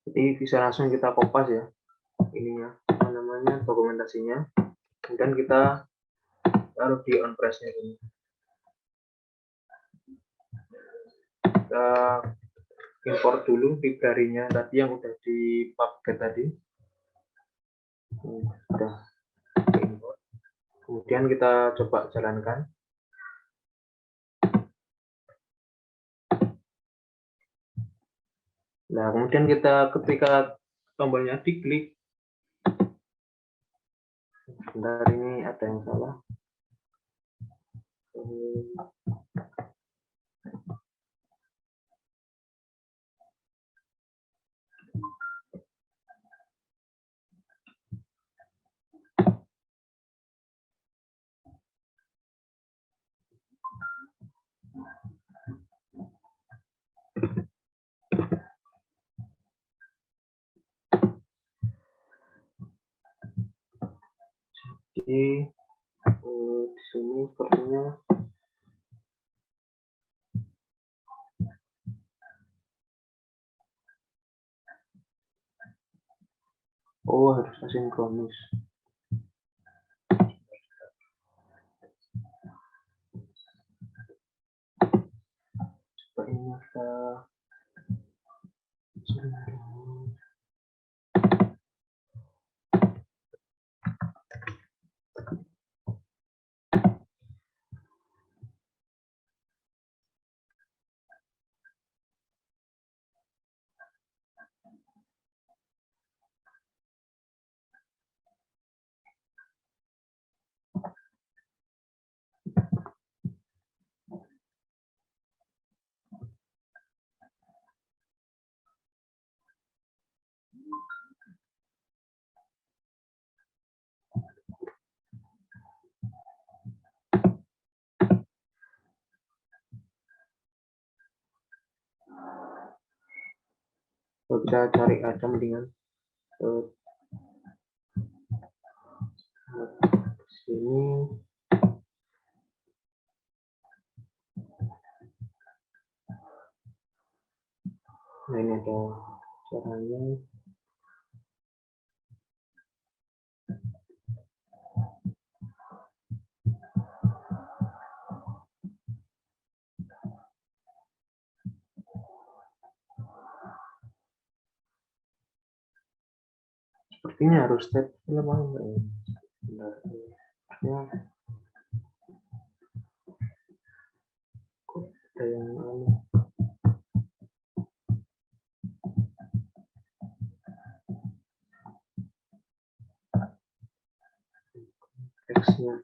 Jadi bisa langsung kita kopas ya, ininya, apa namanya, dokumentasinya, kemudian kita taruh di on press-nya ini. Kita import dulu library-nya tadi yang udah di PubGet tadi. Sudah import. Kemudian kita coba jalankan. Nah, kemudian kita ketika tombolnya diklik, sebentar, ini ada yang salah. Jadi di sini sepertinya harus asinkronus. Coba ini kita cari aja mendingan ke sini. Nah, ini ada caranya. Sepertinya harus step film ya. Ada yang teksnya.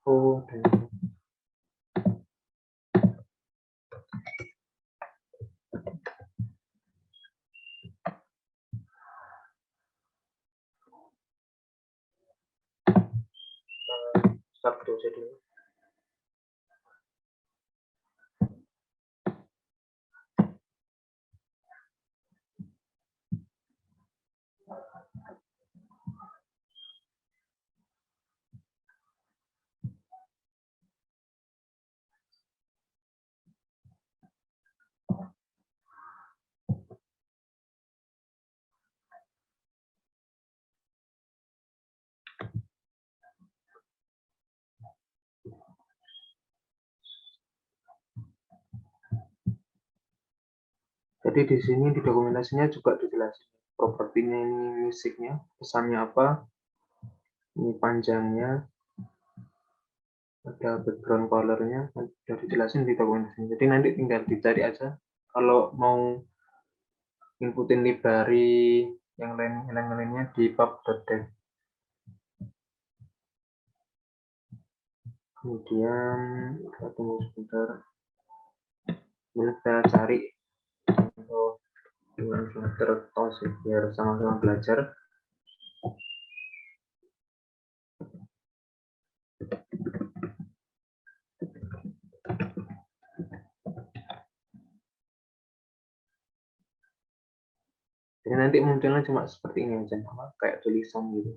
Oh, dan start dulu dulu. Jadi di sini di dokumentasinya juga dijelasin propertinya, ini musiknya, pesannya apa, ini panjangnya, ada background colornya, sudah dijelasin di dokumentasinya. Jadi nanti tinggal dicari aja. Kalau mau inputin library yang lainnya di pub.dev. Kemudian kita tunggu sebentar. Kemudian kita cari untuk dengan filter tos biar sama-sama belajar. Jadi nanti munculnya cuma seperti ini aja, kayak tulisan gitu.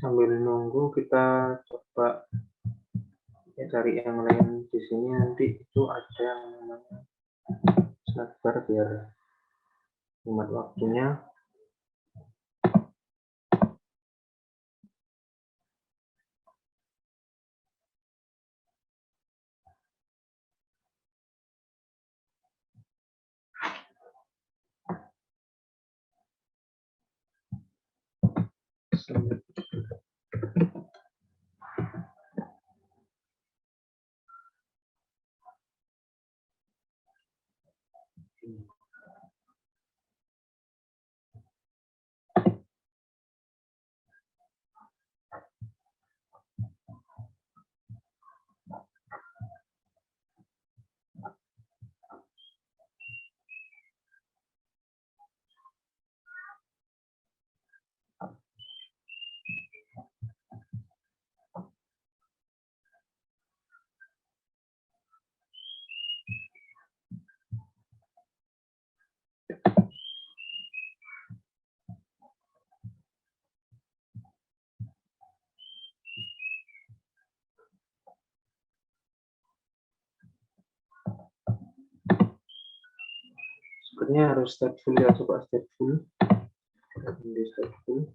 Sambil nunggu kita coba ya cari yang lain. Di sini nanti itu ada yang namanya snackbar biar hemat waktunya. Sebenarnya harus stateful ya, coba stateful. Di stateful.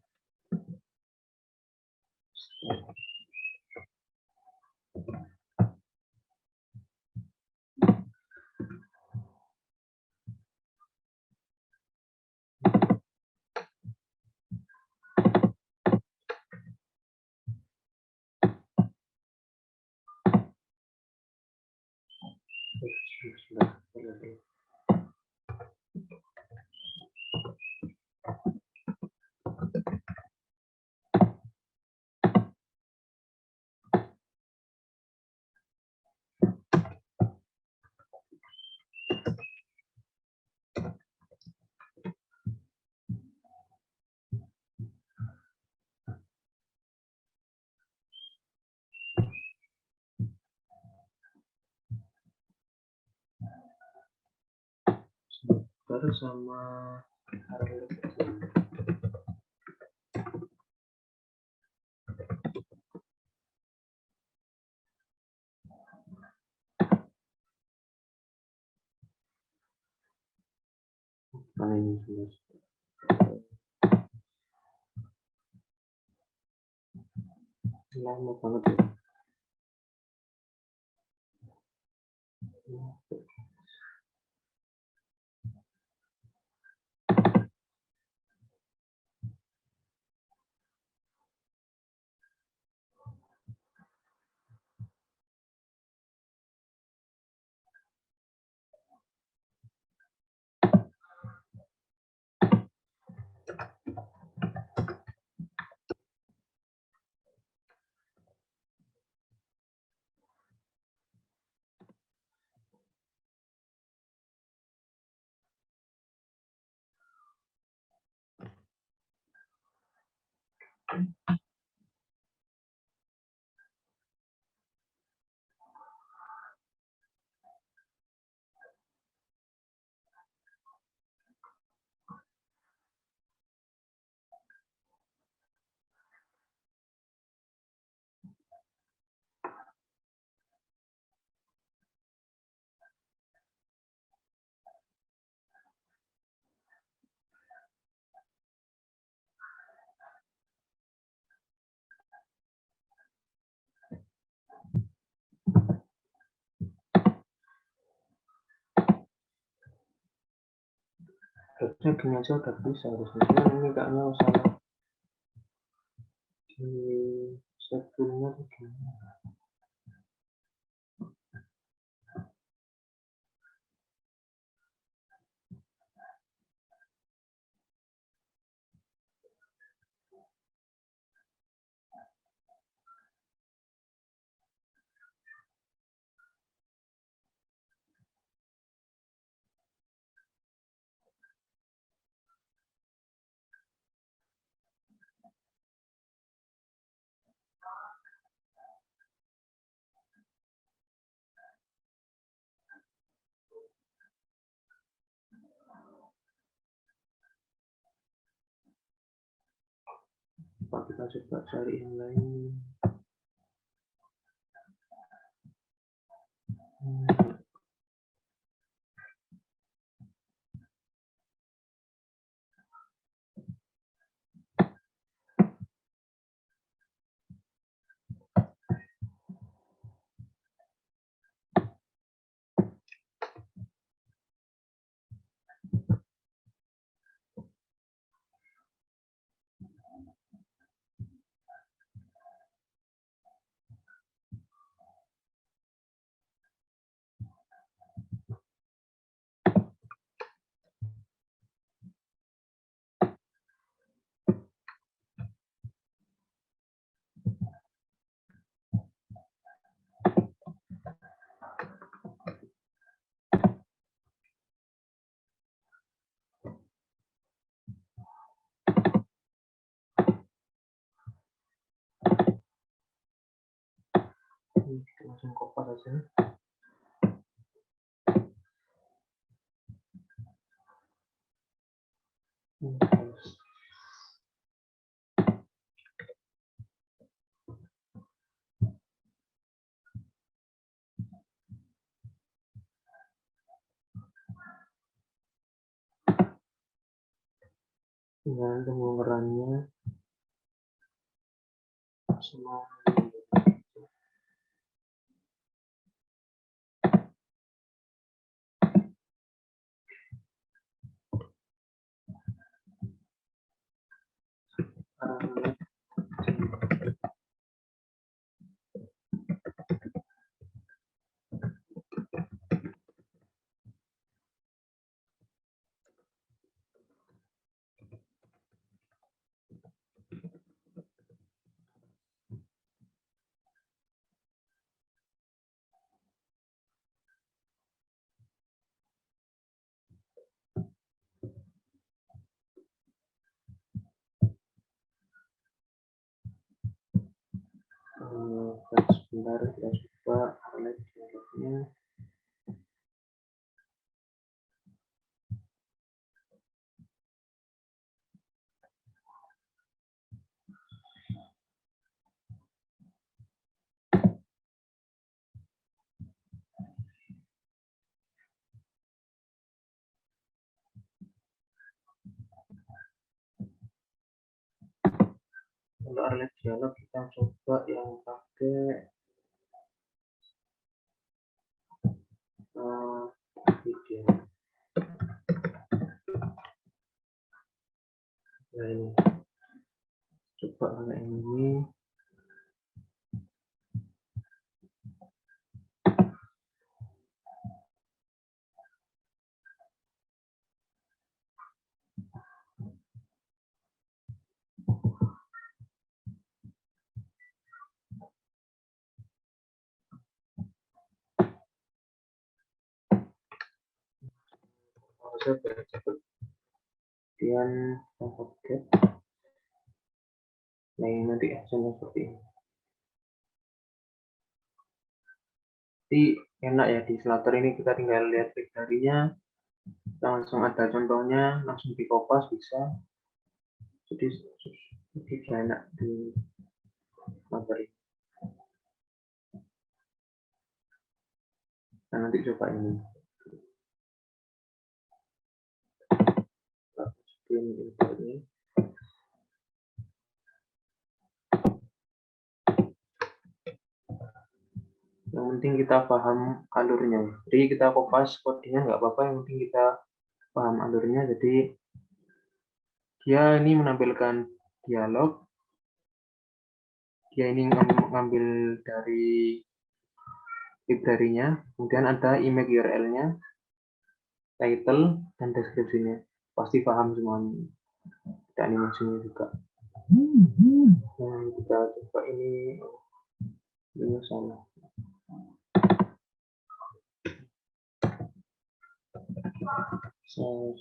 bar sama harlet. Nah, ini lama banget ya. Harusnya gini aja udah bisa harusnya. Cuman ini kayaknya salah di schedule-nya tuh gimana. Pak, kita coba cari yang lain. Kita langsung kopas aja. Tinggal tunggu ngerannya semua. Sebentar, kita coba highlight dialognya. untuk arlet dialog kita coba yang pakai video. Nah, ini coba pakai ini. Saya cepet kemudian forget. Nah, ini nanti hasilnya seperti ini. Jadi enak ya, di Flutter ini kita tinggal lihat library-nya, langsung ada contohnya, langsung di kopas bisa. Jadi bisa enak di Flutter ini. Nah, nanti coba ini. Masukin ini. Yang penting kita paham alurnya. Jadi kita kopas kodenya nggak apa-apa, yang penting kita paham alurnya. Jadi dia ini menampilkan dialog. Dia ini ngambil dari library-nya, kemudian ada image URL-nya, title, dan deskripsinya. Pasti paham semuanya. Ada animasinya juga. Nah, kita coba ini salah. So,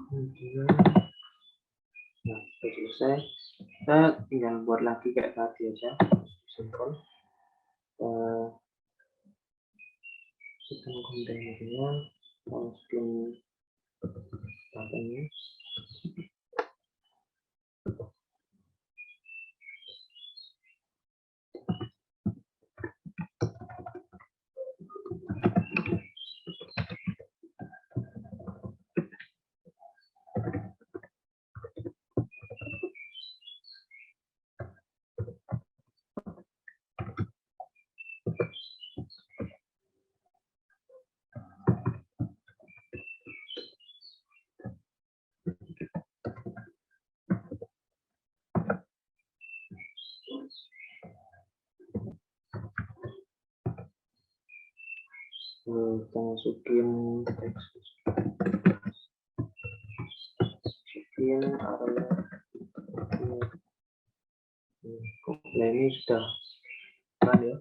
kemudian, nah, sudah selesai. Kita tinggal buat lagi kayak tadi aja, simple. Sistem kontainernya, masukin ini. Kita masukin teks, masukin area. Nah, ini sudah kan ya.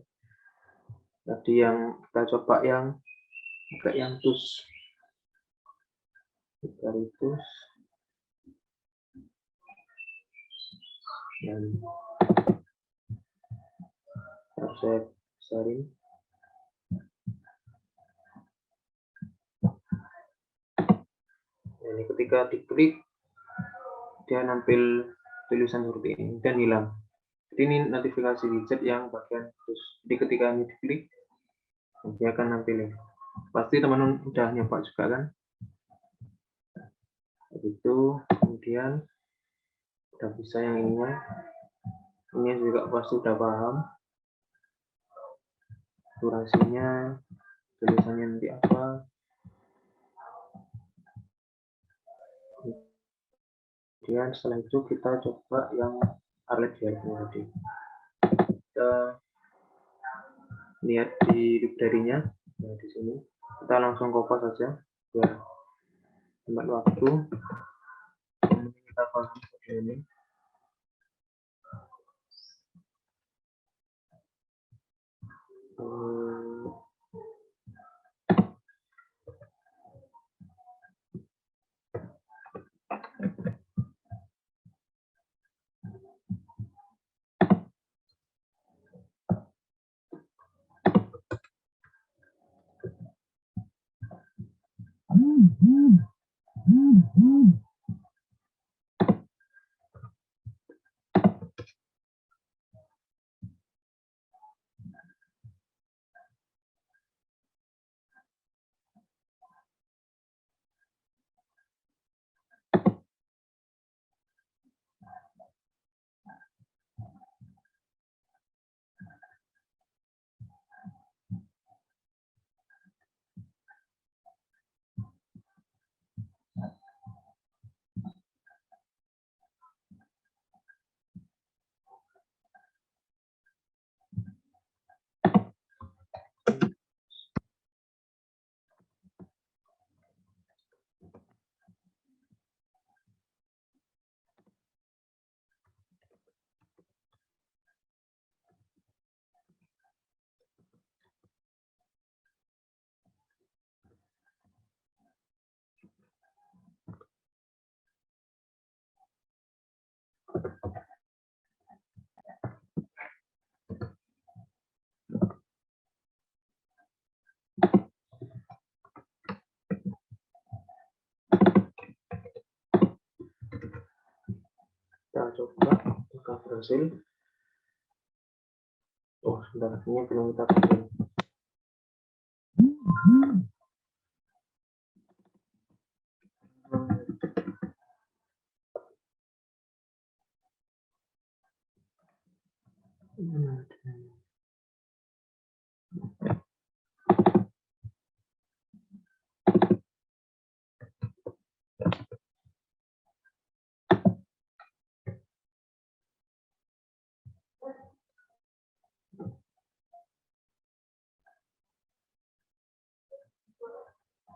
Tadi yang kita coba yang pakai yang tus, dari tus, dan harus saya besarin. Ini ketika diklik dia nampil tulisan seperti ini dan hilang. Jadi ini notifikasi widget yang bagian terus. Jadi ketika ini diklik dia akan nampil ini. Pasti teman-teman udah nyoba juga kan? Begitu, kemudian udah bisa yang ininya. Ini juga pasti udah paham. Durasinya, tulisannya nanti apa. Kemudian setelah itu kita coba yang arlet dialog tadi. Kita lihat di library-nya, nah, di sini kita langsung kopas saja biar hemat waktu. Kemudian kita pasang kode ini. Kita coba apakah berhasil. Oh, sebentar, ini belum kita pakai.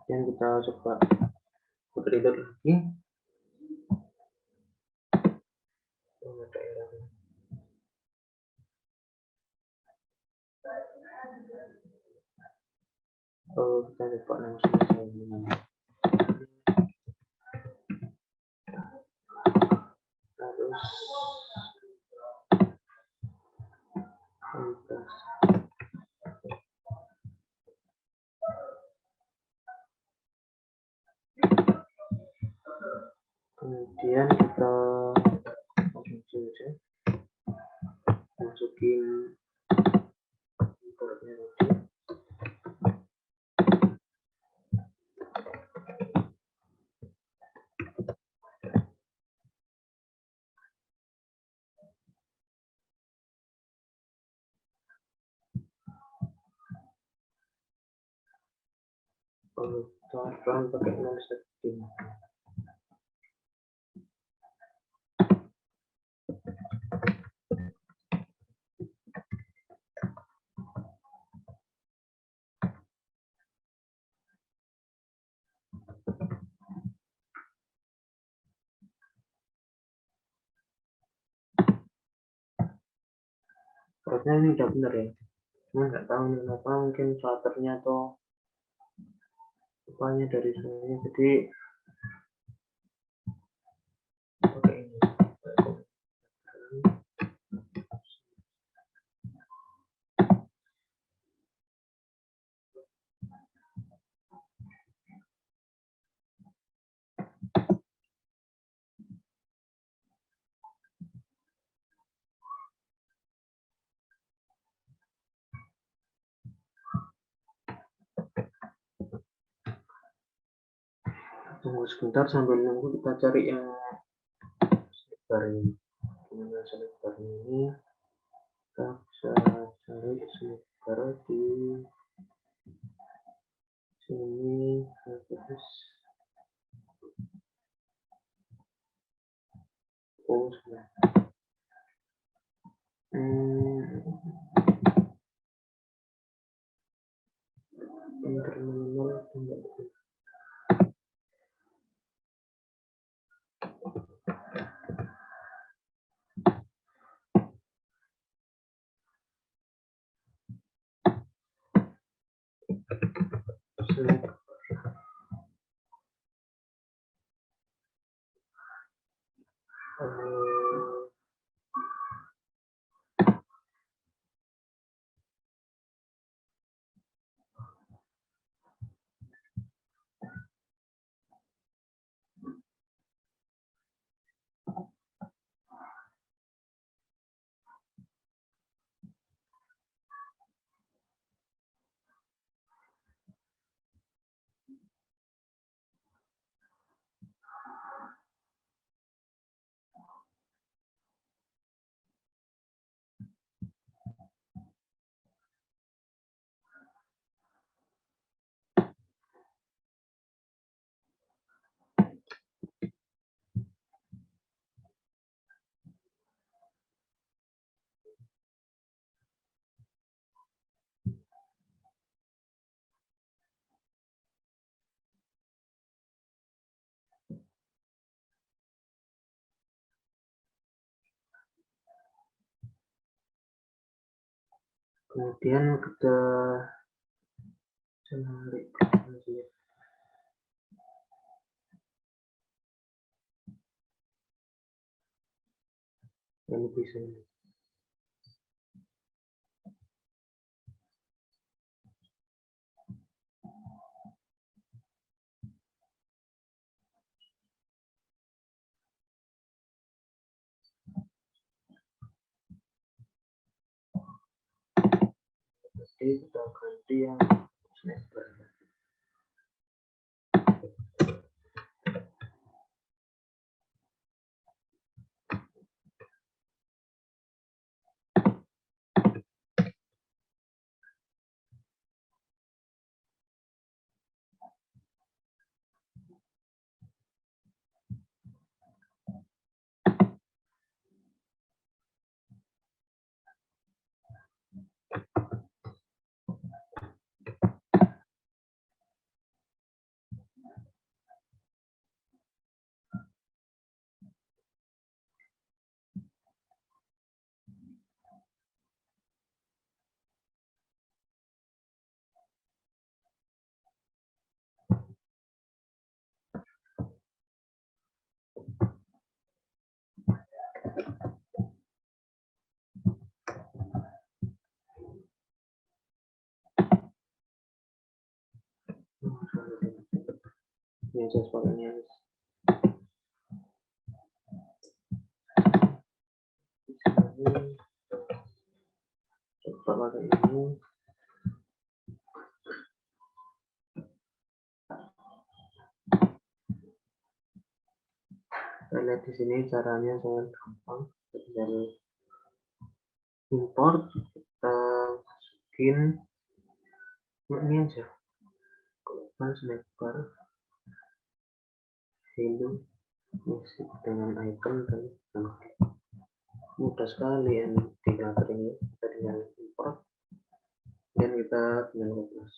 Yang kita coba putar itu lagi. Oh, kita coba langsung saja. Terus kemudian kita masukin importnya tadi. Teman-teman pakai non setting. Harusnya ini udah benar ya, cuma nggak tahu ini kenapa, mungkin filternya atau apanya dari sini, jadi pakai ini. Tunggu sebentar sambil nunggu, kita cari yang selebar ini. Gimana selebar ini? Kita bisa cari selebar di sini. Terus oh sebentar. Terminal enggak. Kemudian kita tarik ini bisa. Jadi kita ganti yang sniper. Ini aja pakainya. Coba pakai ini. Kita lihat di sini caranya sangat gampang. Tinggal import, kita masukin ini aja. Global sniper, hello, isi dengan icon dan mudah sekali yang tinggal ini. Kita tinggal import dan kita tinggal hapus.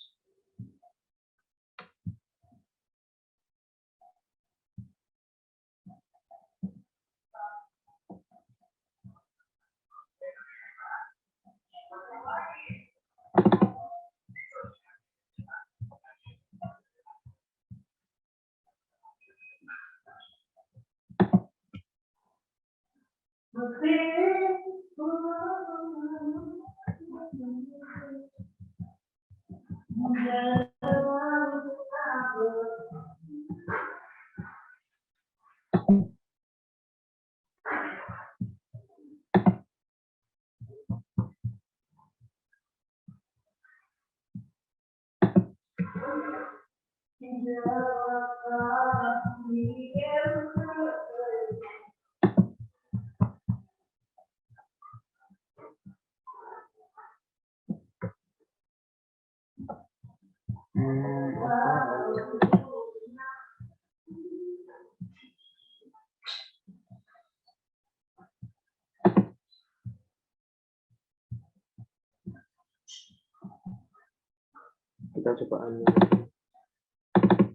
Kita coba anu.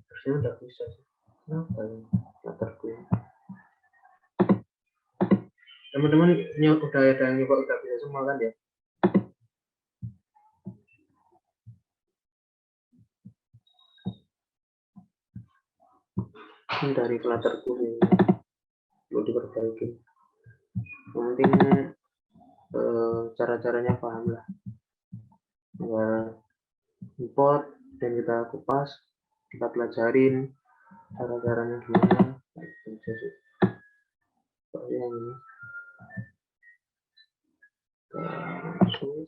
Harusnya udah bisa sih. Kenapa ya? Latarku. Teman-teman ini udah ada yang nyoba, udah bisa semua kan ya? Ini dari latarku ini perlu diperbaiki. Mungkin cara-caranya paham lah. Biar import dan kita kupas, kita pelajarin cara-caranya gimana. Seperti yang ini. Langsung.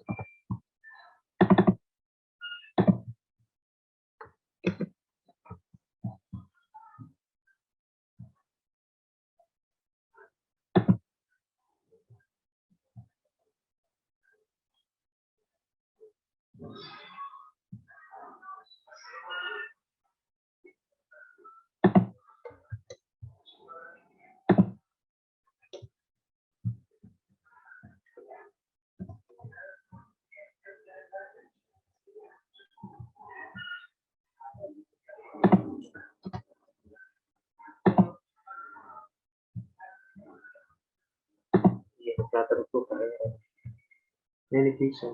Ini bisa.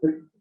Sebentar.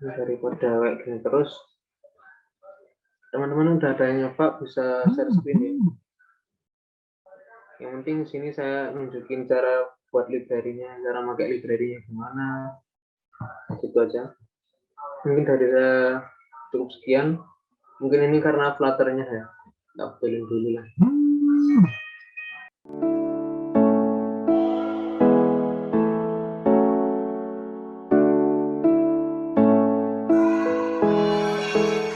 Daripada kayak gini terus, teman-teman udah ada yang nyoba bisa share screen ya. Yang penting sini saya nunjukin cara buat library-nya, cara pakai library-nya gimana. Gitu aja. Mungkin dari saya cukup sekian. Mungkin ini karena Flutter-nya ya. Tak betulin dulu lah.